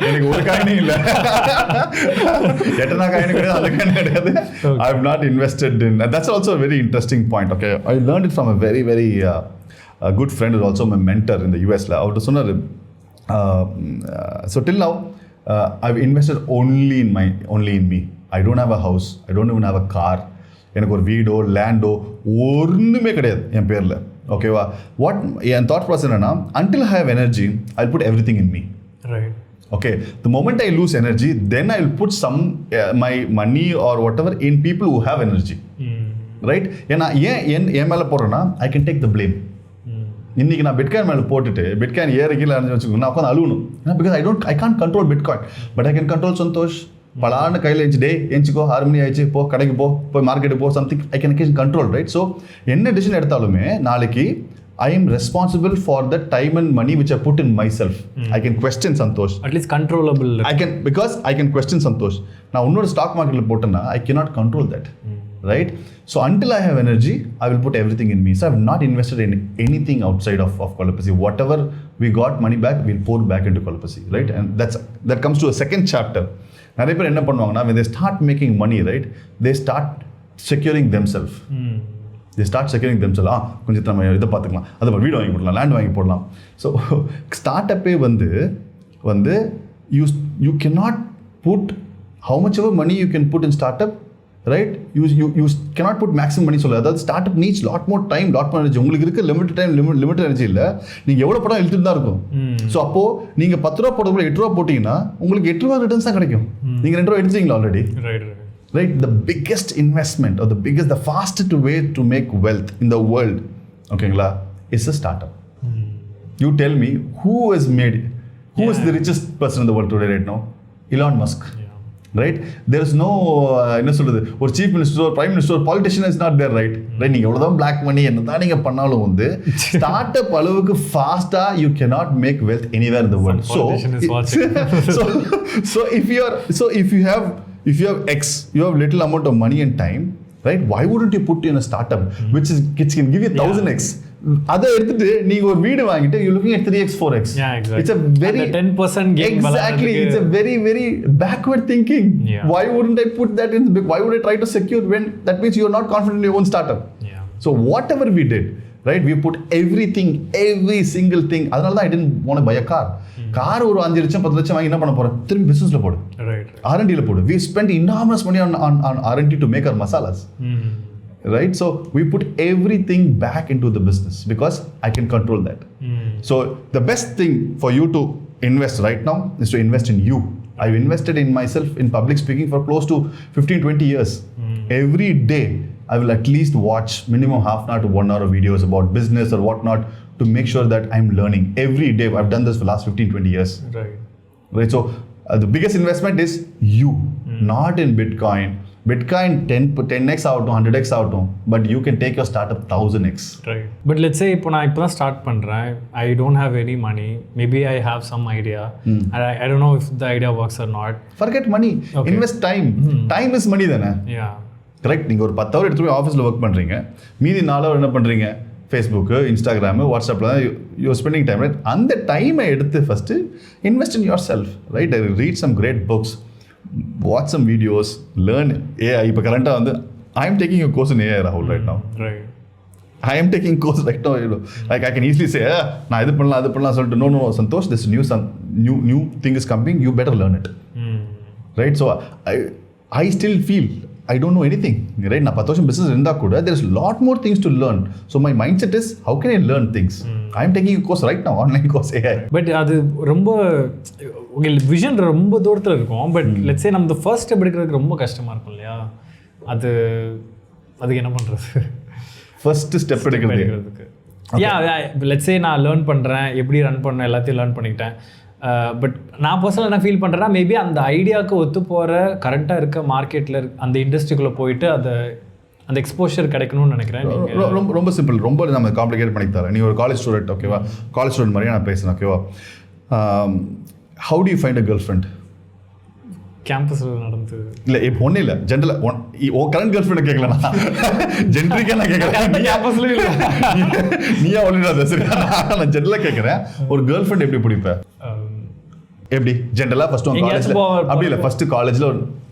எனக்கு ஒரு காயினே இல்ல, எட்டனா காயின் கிடையாது, அது காயின் கிடையாது. I have not invested in. That's also a very interesting point. Okay, I learned it from a very good friend who is also my mentor in the US. அவர் சொன்னாரு, so till now I've invested only in me. I don't have a house, I don't even have a car. எனக்கு ஒரு வீடோ Lando ஒன்றுமே கிடையாது என் பேரில். ஓகேவா? What N thought process என்னன்னா, until I have energy, I'll put everything in me. Right. Okay, the moment I lose energy, then I'll put some my money or whatever in people who have energy. Right? ஏன்னா ஏன் மேலே போடுறேன்னா, I can take the blame. இன்னைக்கு நான் bitcoin மேலே போட்டுட்டு bitcoin ஏற கீழே அரைஞ்சு வச்சுக்கோங்க நான் உட்காந்து அழுவணும். Because I can't control Bitcoin, but I can control Santhosh. பலான்னு கையில் எழுச்சி எஞ்சிக்கோ 6 மணி ஆயிடுச்சு, போ கடைக்கு போய் மார்க்கெட்டுக்கு போ, something I can control, right? So என்ன டிசிஷன் எடுத்தாலுமே நாளைக்கு I am responsible for the time and money which I put in myself. I can question Santosh. At least controllable. Because I can question Santosh. Now, unnor stock market potana, I cannot control that, right? So until I have energy, I will put everything in me. So I have not invested in anything outside of Kolapasi. Whatever we got money back, we'll pour back into Kolapasi, right? And that comes to a second chapter. நிறைய பேர் என்ன பண்ணுவாங்கன்னா, when they start making money, right, they start securing themselves. They start securing themselves. கொஞ்சம் நம்ம இதை பார்த்துக்கலாம், அது வீடு வாங்கி போடலாம், லேண்ட் வாங்கி போடலாம். ஸோ ஸ்டார்ட் அப்பே வந்து you cannot put how much ever money you can put in startup, right? You cannot put maximum money. சொல்ல அதாவது start up needs lot more time, lot more energy. உங்களுக்கு இருக்க லிமிட் டைம், லிமிட் எனர்ஜி இல்லை. நீங்கள் எவ்வளோ படம் இழுத்துட்டு தான் இருக்கும். ஸோ அப்போது நீங்கள் 10 ரூபா போடுறதுக்குள்ள 8 ரூபா போட்டிங்கன்னா உங்களுக்கு 8 ரூபா ரிட்டர்ன்ஸ் தான் கிடைக்கும். நீங்கள் 2 ரூபா எடுத்துட்டீங்களா already? Right, the biggest investment or the fastest way to make wealth in the world, okay, is a startup. You tell me who is the richest person in the world today right now? Elon Musk. Right? There is no என்ன சொல்றது, ஒரு chief minister or prime minister or politician is not there, right? Right, நீங்க எவ்வளவுதான் black money என்னதான் நீங்க பண்ணாலும் வந்து startup அளவுக்கு ஃபாஸ்டா you cannot make wealth anywhere in the world. So if you have X, you have little amount of money and time, right? Why wouldn't you put in a startup which can give you 1000x? அதை எடுத்துட்டு நீங்க ஒரு வீடு வாங்கிட்டு you're looking at 3x 4x. Yeah, exactly. It's a very 10% gain. Exactly, it's a very very backward thinking. Yeah. Why wouldn't I put that in? Why would I try to secure when that means you're not confident in your own startup? Yeah. So whatever we did, right, we put everything, every single thing. அதனால தான் I didn't want to buy a car. Car ஒரு 5 லட்சம் 10 லட்சம் வாங்கி என்ன பண்ண போறேன்? திரும்பி பிசினஸ்ல போடு, R&D ல போடு. We spent enormous money on R&D to make our masalas, right? So we put everything back into the business because I can control that. So the best thing for you to invest right now is to invest in you. I've invested in myself in public speaking for close to 15-20 years. Every day I will at least watch minimum half an hour to 1 hour of videos about business or whatnot to make sure that I'm learning every day. I've done this for the last 15-20 years. Right. So the biggest investment is you, not in Bitcoin. Bitcoin 10x ஆகட்டும் 100x ஆகட்டும், but you can take your startup 1000x. Right. But let's say இப்போ நான் இப்போ தான் start பண்ணுறேன், I don't have any money, maybe I have some idea, and I don't know if the idea works or not. Forget money, invest time. Time is money தானே? Yeah. Correct. நீங்கள் ஒரு 10 hour எடுத்து போய் ஆஃபீஸில் work பண்ணுறீங்க, மீதி 4 hour என்ன பண்ணுறீங்க? ஃபேஸ்புக்கு, இன்ஸ்டாகிராமு, வாட்ஸ்அப்பில் தான் யூஆர் ஸ்பெண்டிங் டைம், ரைட்? அந்த டைமை எடுத்து first invest in yourself, right? Read some great books, watch some videos, learn AI. இப்போ கரண்ட்டாக வந்து I am taking a course in AI, Rahul, right now. Right. I am taking course right now, you know. Like I can easily say, நான் இது பண்ணலாம் சொல்லிட்டு, no, Santosh, this new thing is coming, you better learn it. Right? So I still feel I don't know anything, right? நான் 10 வருஷம் business இருந்தால் கூட there is lot more things to learn. So my mindset is, how can I learn things? I am taking a course right now, online course AI. But அது ரொம்ப vision ரொம்ப தூரத்தில் இருக்கும். But let's say நம்ம first step எடுக்கிறதுக்கு ரொம்ப கஷ்டமாக இருக்கும் இல்லையா? அதுக்கு என்ன பண்ணுறது? ஃபர்ஸ்ட் ஸ்டெப் எடுக்கிறதுக்கு லெட்ஸ் சே நான் லேர்ன் பண்ணுறேன், எப்படி ரன் பண்ண எல்லாத்தையும் லேர்ன் பண்ணிக்கிட்டேன். பட் நான் பர்சனலாக என்ன ஃபீல் பண்ணுறேன்னா, மேபி அந்த ஐடியாவுக்கு ஒத்து போகிற கரெக்டாக இருக்க மார்க்கெட்டில் அந்த இண்டஸ்ட்ரிக்குள்ளே போயிட்டு அந்த எக்ஸ்போஷர் கிடைக்கணும்னு நினைக்கிறேன். ரொம்ப சிம்பிள், ரொம்ப நம்ம காம்ப்ளிகேட் பண்ணி தரேன். நீ ஒரு காலேஜ் ஸ்டூடெண்ட், ஓகேவா? காலேஜ் ஸ்டூடெண்ட் மாதிரியே நான் பேசுகிறேன், ஓகேவா? How do you find a girlfriend? கேம்பஸில் நடந்து இல்லை, இப்போ ஒன்றும் இல்லை, ஜென்ரலாக ஓ கரண்ட் கேர்ள் ஃப்ரெண்ட் கேட்கல, ஜென்ரிக்காக நான் கேட்குறேன். நீ கேம்பஸில் இல்லை, நீயா ஒன்றும் சரி, நான் ஜென்ரலாக கேட்குறேன். ஒரு கேர்ள் ஃப்ரெண்ட் எப்படி பிடிப்பேன்? எப்படி ஜென்ரலாக ஃபஸ்ட்டு காலேஜில் அப்படி இல்லை, ஃபஸ்ட்டு காலேஜில்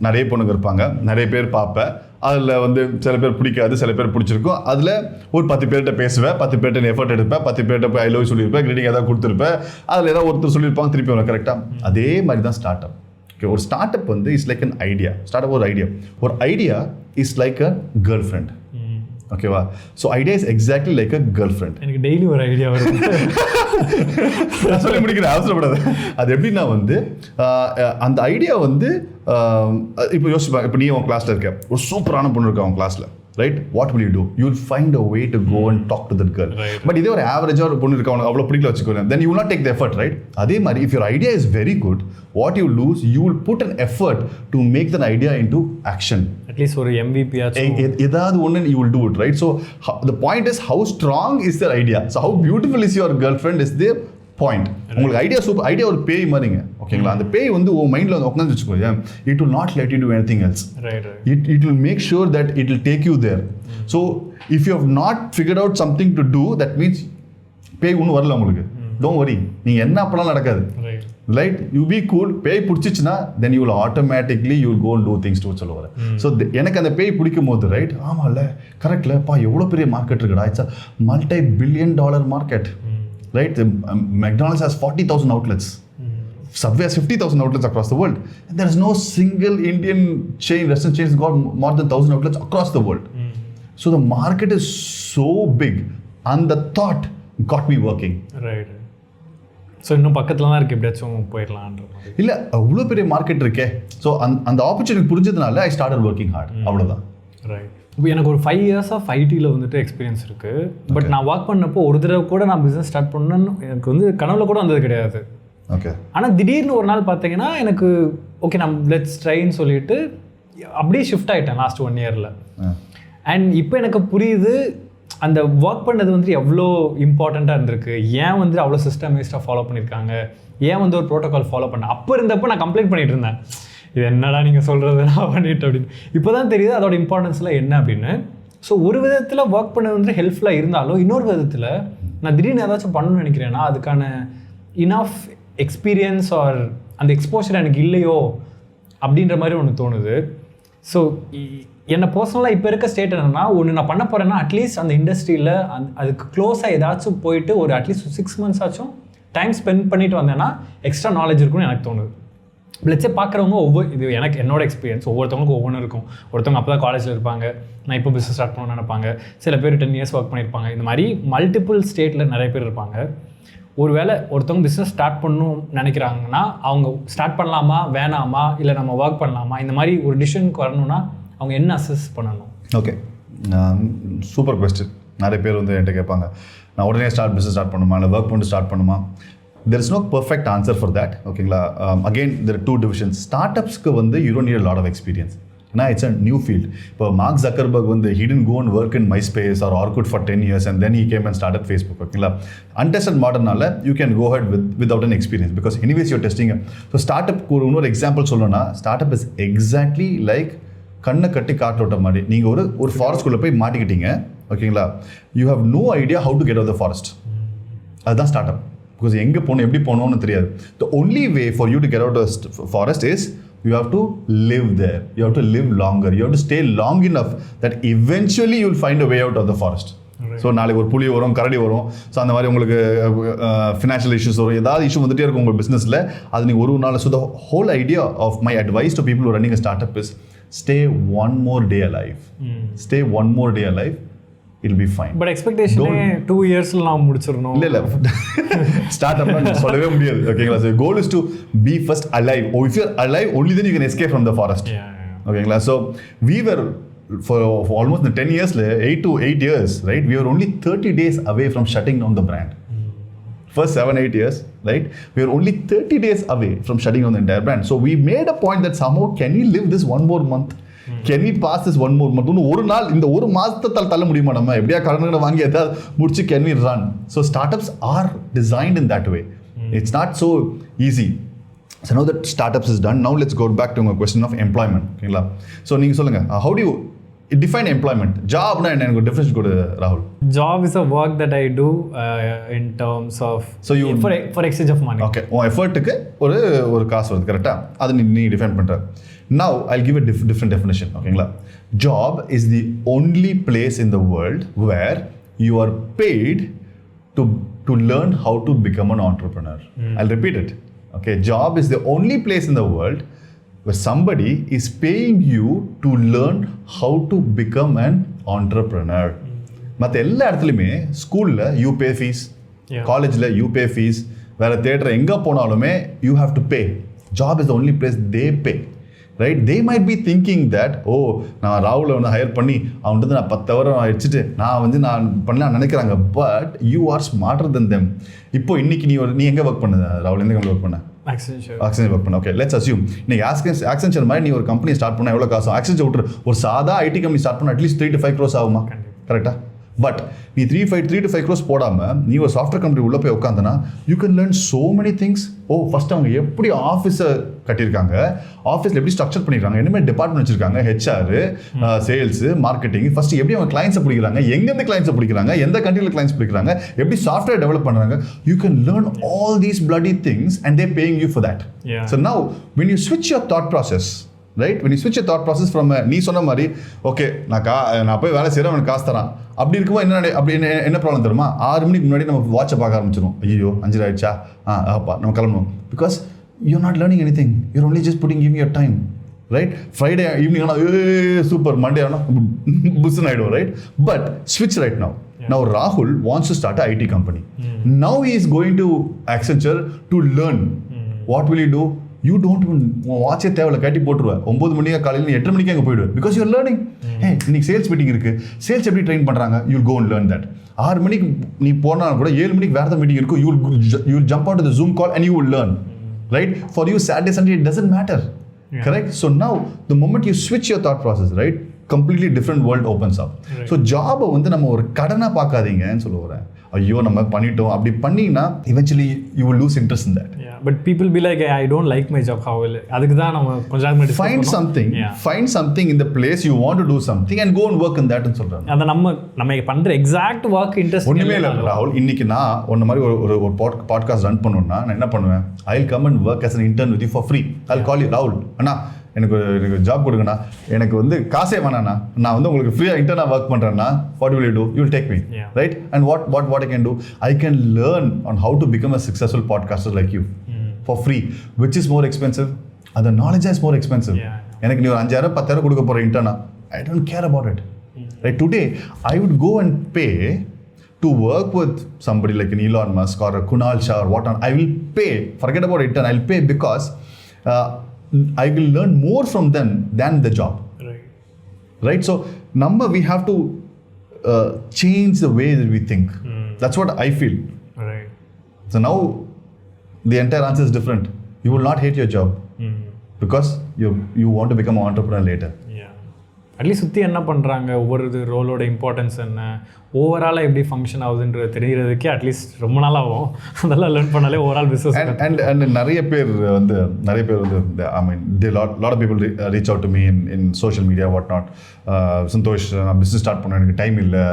நிறைய பொண்ணுங்க இருப்பாங்க, நிறைய பேர் பார்ப்பேன். அதில் வந்து சில பேர் பிடிக்காது, சில பேர் பிடிச்சிருக்கும். அதில் ஒரு 10 பேர்கிட்ட பேசுவேன், 10 பேர்கிட்ட எஃபர்ட் எடுப்பேன், 10 பேர்கிட்ட போய் ஐ லவ் சொல்லியிருப்பேன், கிரீட்டிங் ஏதாவது கொடுத்துருப்பேன். அதில் ஏதாவது ஒருத்தர் சொல்லியிருப்பாங்க, திருப்பி வரும். கரெக்டாக அதே மாதிரி தான் ஸ்டார்ட் அப். ஓகே, ஒரு ஸ்டார்ட் அப் வந்து is like an idea. Startup ஒரு idea is like a girlfriend, ஓகேவா? So idea is exactly like a girlfriend. எனக்கு டெய்லி ஒரு ஐடியா வருது, நான் சொல்லி முடிக்கிறேன், அவசரப்படாது. அது எப்படின்னா வந்து அந்த ஐடியா வந்து இப்போ யோசிப்பாங்க. இப்போ நீ உன் கிளாஸில் இருக்க, ஒரு சூப்பரான பொண்ணு இருக்கா உன் கிளாஸில், right? What will you do? You'll find a way to go and talk to that girl. Right. But இதே ஒரு ஆவரேஜாக ஒரு பொண்ணு இருக்க அவனுக்கு அவ்வளோ பிடிக்கல வச்சுக்கோங்க, then you will not take the effort, right? அதே மாதிரி if your idea is very good, what you lose, you will put an effort to make that idea into action. At least ஒரு MVP ஏதாவது ஒன்று you will do it, right? So the point is how strong is their idea. So how beautiful is your girlfriend is the point. உங்களுக்கு idea super, idea ஒரு பேய் மாதிரிங்க, ஓகேங்களா? அந்த பேய் வந்து உன் மைண்டில் வந்து உட்காந்து வச்சுக்கோங்க, it will not let you do anything else. It will make sure that it will take you there. So if you have not figured out something to do, that means பேய் ஒன்றும் வரல உங்களுக்கு. Don't worry, நீங்கள் என்ன அப்பெல்லாம் நடக்காது, right? You be cool. பேய் பிடிச்சிச்சுன்னா then you will automatically you will go and do things to சொல்ல வர. So எனக்கு அந்த பேய் பிடிக்கும் போது, ரைட், ஆமாம்ல, கரெக்ட்லப்பா, எவ்வளோ பெரிய மார்க்கெட் இருக்குடா, it's a multi-billion-dollar market. Right? McDonald's has 40,000 outlets. Subway has 50,000 outlets across the world. And there is no single Indian chain, restaurant chain has got more than 1,000 outlets across the world. So the market is so big and the thought got me working. Right. So இன்னும் பக்கத்தில் தான் இருக்குது, எப்படியாச்சும் போயிடலான்ற மாதிரி. இல்லை, அவ்வளோ பெரிய market இருக்கே. ஸோ அந்த ஆப்பர்ச்சுனிட்டி புரிஞ்சதுனால ஐ ஸ்டார்டட் ஒர்க்கிங் ஹார்ட். அவ்வளோதான். ரைட். இப்போ எனக்கு ஒரு 5 years ஆஃப் ஐடியில் வந்துட்டு எக்ஸ்பீரியன்ஸ் இருக்குது. பட் நான் ஒர்க் பண்ணப்போ ஒரு தடவை கூட நான் பிஸ்னஸ் ஸ்டார்ட் பண்ணணும்னு எனக்கு வந்து கனவுல கூட வந்தது கிடையாது. ஓகே. ஆனால் திடீர்னு ஒரு நாள் பார்த்தீங்கன்னா எனக்கு ஓகே நான் லெட்ஸ் ட்ரைன்னு சொல்லிட்டு அப்படியே ஷிஃப்ட் ஆகிட்டேன் லாஸ்ட் 1 yearல. அண்ட் இப்போ எனக்கு புரியுது அந்த ஒர்க் பண்ணது வந்து எவ்வளோ இம்பார்ட்டண்ட்டாக இருந்திருக்கு, ஏன் வந்து அவ்வளோ சிஸ்டமைஸ்டாக ஃபாலோ பண்ணியிருக்காங்க, ஏன் வந்து ஒரு ப்ரோட்டோகால் ஃபாலோ பண்ணேன். அப்போ இருந்தப்போ நான் கம்ப்ளைண்ட் பண்ணிட்டு இருந்தேன், இது என்னடா நீங்கள் சொல்கிறது நான் பண்ணிட்டு அப்படின்னு. இப்போ தான் தெரியுது அதோட இம்பார்ட்டன்ஸ்லாம் என்ன அப்படின்னு. ஸோ ஒரு விதத்தில் ஒர்க் பண்ணது வந்து ஹெல்ப்ஃபுல்லாக இருந்தாலும் இன்னொரு விதத்தில் நான் திடீர்னு ஏதாச்சும் பண்ணணும்னு நினைக்கிறேன்னா அதுக்கான இனஃப் எக்ஸ்பீரியன்ஸ் ஆர் அந்த எக்ஸ்போஷர் எனக்கு இல்லையோ அப்படின்ற மாதிரி ஒன்று தோணுது. ஸோ என்னை பர்சனலாக இப்போ இருக்க ஸ்டேட் என்னென்னா, ஒன்று நான் பண்ண போகிறேன்னா அட்லீஸ்ட் அந்த இண்டஸ்ட்ரியில் அதுக்கு க்ளோஸாக ஏதாச்சும் போயிட்டு ஒரு அட்லீஸ்ட் 6 months ஆச்சும் டைம் ஸ்பெண்ட் பண்ணிட்டு வந்தேன்னா எக்ஸ்ட்ரா நாலேஜ் இருக்குன்னு எனக்கு தோணுது. லெட்ஸே பார்க்குறவங்க இது எனக்கு என்னோட எக்ஸ்பீரியன்ஸ் ஒவ்வொருத்தவங்களுக்கும் ஒவ்வொன்று இருக்கும். ஒருத்தவங்க அப்போ தான் காலேஜில் இருப்பாங்க, நான் இப்போ பிஸ்னஸ் ஸ்டார்ட் பண்ணணும்னு நினைப்பாங்க. சில பேர் 10 years ஒர்க் பண்ணியிருப்பாங்க. இந்த மாதிரி மல்டிபிள் ஸ்டேட்டில் நிறைய பேர் இருப்பாங்க. ஒரு வேளை ஒருத்தவங்க பிஸ்னஸ் ஸ்டார்ட் பண்ணணும் நினைக்கிறாங்கன்னா அவங்க ஸ்டார்ட் பண்ணலாமா வேணாமா இல்லை நம்ம ஒர்க் பண்ணலாமா, இந்த மாதிரி ஒரு டிசிஷனுக்கு வரணும்னா அவங்க என்ன அசஸ் பண்ணணும்? Okay, super question. நிறைய பேர் வந்து என்கிட்ட கேட்பாங்க, நான் உடனே பிஸ்னஸ் ஸ்டார்ட் பண்ணுமா இல்லை ஒர்க் பண்ணிட்டு ஸ்டார்ட் பண்ணுமா? There is no perfect answer for that. ஓகேங்களா? Again, there are 2 divisions. ஸ்டார்ட்அப்ஸ்க்கு வந்து you don't need a lot of experience. ஏன்னா இட்ஸ் அ நியூ ஃபீல்ட். இப்போ மார்க் ஜக்கர்பர்க் வந்து he didn't go and work in MySpace or Orkut for 10 years and then he came and started Facebook. ஓகேங்களா? Untested மாடர்னால you can go ahead without an experience because anyways you're testing it. So startup இன்னொரு example சொல்லணும்னா, startup is exactly like கண்ணை கட்டி காட்டோட்ட மாதிரி. நீங்கள் ஒரு ஃபாரஸ்ட்குள்ளே போய் மாட்டிக்கிட்டீங்க, ஓகேங்களா? You have no idea how to get out the forest. அதுதான் ஸ்டார்ட் அப். பிகாஸ் எங்கே போகணும் எப்படி போகணும்னு தெரியாது. The only way for you to get out the forest is you have to live there. You have to live longer. You have to stay long enough that eventually you will find a way out of the forest. So நாளைக்கு ஒரு புலி வரும், கரடி வரும், so அந்த மாதிரி உங்களுக்கு financial issues வரும், ஏதாவது இஷ்யூ வந்துட்டே இருக்கும் உங்கள் பிஸ்னஸில். அது நீங்கள் ஒரு நாள். So the whole idea of my advice to people running a startup is stay one more day alive. Stay one more day alive. It'll be fine. But expectation 2 yearsல நான் முடிச்சிரணும். இல்ல ஸ்டார்ட் அப்னா சொல்லவே முடியாது. ஓகேங்களா? So goal is to be first alive. Or if you're alive, only then you can escape from the forest. ஓகேங்களா? So we were for almost 10 years, 8 to 8 years, right? We were only 30 days away from shutting down the brand. First 7-8 years, right? We were only 30 days away from shutting down the entire brand. So we made a point that somehow, can we live this one more month? Can we pass this one more month? ஒரு நாள், இந்த ஒரு மாசத்தை தள்ள முடியுமா நம்ம? எப்படியா கடனை வாங்கி ஏதாவது முடிச்சு can we run? So startups are designed in that way. It's not so easy. So now that startups is done, now let's go back to my question of employment. Okay, so நீங்க சொல்லுங்க, how do you define employment? Job na enna definition kodu Rahul. Job is a work that I do in terms of so you for exchange of money. Okay, உன் எஃபர்ட்டுக்கு ஒரு காசு வருது, கரெக்டா? அது நீ define பண்ற. Now I'll give a different definition. ஓகேங்களா? Job is the only place in the world where you are paid to learn how to become an entrepreneur. I'll repeat it. Okay, job is the only place in the world where somebody is paying you to learn how to become an entrepreneur. மற்ற எல்லா இடத்துலையுமே ஸ்கூலில் you pay fees, காலேஜில் you pay fees, வேறு theatre எங்கே போனாலுமே you have to pay. Job is the only place they pay. Right? They might be thinking that நான் ராகுலை வந்து ஹையர் பண்ணி அவன் வந்து நான் 10 hour அடிச்சுட்டு நான் பண்ணலாம் நினைக்கிறாங்க. But you are smarter then them. இப்போ இன்னைக்கு நீ எங்கே ஒர்க் பண்ண ராகுல்? எந்த கம்பெனி ஒர்க் பண்ண? ஆக்சென்சர் ஒர்க் பண்ண. ஓகே, லெட்ஸ் அஸ்யூம் இன்னைக்கு ஆக்சென்சர் மாதிரி நீ ஒரு கம்பெனி ஸ்டார்ட் பண்ணால் எவ்வளோ காசு? ஆக்சென்சர் விட்டுரு, ஒரு சாதா ஐடி கம்பெனி ஸ்டார்ட் பண்ணால் அட்லீஸ்ட் 3 to 5 crores ஆகுமா? கரெக்டா? பட் நீ 3 to 5 crores போடாமல் நீ ஒரு சாஃப்ட்வேர் கம்பெனி உள்ளே போய் உட்காந்தனா you can learn so many things. First அவங்க எப்படி ஆஃபீஸை கட்டியிருக்காங்க, ஆஃபீஸில் எப்படி ஸ்ட்ரக்சர் பண்ணியிருக்காங்க, என்ன மாதிரி டிபார்ட்மெண்ட் வச்சிருக்காங்க, ஹெச்ஆர், சேல்ஸ், மார்க்கெட்டிங், ஃபர்ஸ்ட் எப்படி அவங்க கிளைண்ட்ஸை பிடிக்கிறாங்க, எங்கேருந்து கிளைண்ட்ஸை பிடிக்கிறாங்க, எந்த கண்ட்ரியில் கிளைண்ட்ஸ் பிடிக்கிறாங்க, எப்படி சாஃப்ட்வேர் டெவலப் பண்ணுறாங்க. You can learn all these bloody things and they're paying you for that. So now when you switch your thought process, right, when you switch your thought process from நீ சொன்ன மாதிரி okay நான் போய் வேலை செய்கிறேன், அவனுக்கு காசு தரான், அப்படி இருக்கும்போது என்ன ப்ராப்ளம் தெரியுமா? 6 மணிக்கு முன்னாடி நம்ம வாட்சை பார்க்க ஆரம்பிச்சிடும். ஐயோ 5 ஆயிடுச்சா, அப்பா நம்ம கிளம்பணும். Because you not learning any thing, your only just putting giving your time. Right? Friday evening ஆனால் சூப்பர், மண்டே ஆனால் புஸ்ன்னு ஆகிடும். ரைட்? பட் ஸ்விட்ச் right now. Now Rahul wants to start an IT company. Now he is going to Accenture to learn. What will he do? You don't even வாட்சே தேவையில்ல, கட்டி போட்டுருவேன். 9 மணிக்கு காலையில் 8 மணிக்கு அங்கே போயிடுவேன். Because your learning. இன்னைக்கு சேல்ஸ் மீட்டிங் இருக்குது, சேல்ஸ் எப்படி ட்ரெயின் பண்ணுறாங்க, you go and learn that. 6 மணிக்கு நீ போனால் கூட 7 மணிக்கு வேறு மீட்டிங் இருக்கும், you will jump on to the Zoom call and you will learn. Right? For you Saturday Sunday it doesn't matter. Correct? So now the moment you ஸ்விட்ச் your thought process, right, completely different world opens up. So job வந்து நம்ம ஒரு கடனா பார்க்காதீங்கன்னு சொல்ல வரேன். ஐயோ நம்ம பண்ணிட்டோம் அப்படி பண்ணீங்கன்னா eventually you will lose interest in that. But people be like, I don't like my job. How will அதுக்கு தான் நம்ம கொஞ்சம் find something in the place you want to do something and go and work in that ன்னு சொல்றாங்க. அத நம்ம பண்ற exact work interest ஒண்ணுமே இல்ல ராகுல். இன்னைக்கு நான் ஒன்ன மாதிரி ஒரு பாட்காஸ்ட் ரன் பண்ணனும்னா நான் என்ன பண்ணுவேன்? I'll come and work as an intern with you for free. I'll call you, ராகுல் அண்ணா எனக்கு ஜாப் கொடுங்கண்ணா, எனக்கு வந்து காசே வேணாண்ணா, நான் வந்து உங்களுக்கு ஃப்ரீயாக இன்டர்னாக ஒர்க் பண்ணுறேன்னா what will you do? You will take me, right? And what I can do? I can learn on how to become a successful podcaster like you for free. Which is more expensive? The knowledge is more expensive. எனக்கு நீ ஒரு 5,000 10,000 கொடுக்க போகிற இன்டர்னா, I don't care about it. Right? Today I would go and pay to work with somebody like an Elon Musk or a Kunal Shah or what on. I will pay, forget about intern, I'll pay because I will learn more from them than the job. Right? So we have to change the way that we think. That's what I feel. Right. So now the entire answer is different. You will not hate your job because you want to become an entrepreneur later. At least சுற்றி என்ன பண்ணுறாங்க, ஒவ்வொரு ரோலோட importance என்ன, ஓவராலாக எப்படி function ஆகுதுன்றது தெரிகிறதுக்கே at least ரொம்ப நாள் ஆகும். அதெல்லாம் லேர்ன் பண்ணாலே ஓவரால் பிஸ்னஸ். அண்ட் நிறைய பேர் வந்து I mean lot of people reach out to me in social media what not. Santhosh நான் பிஸ்னஸ் ஸ்டார்ட் பண்ண எனக்கு டைம் இல்லை,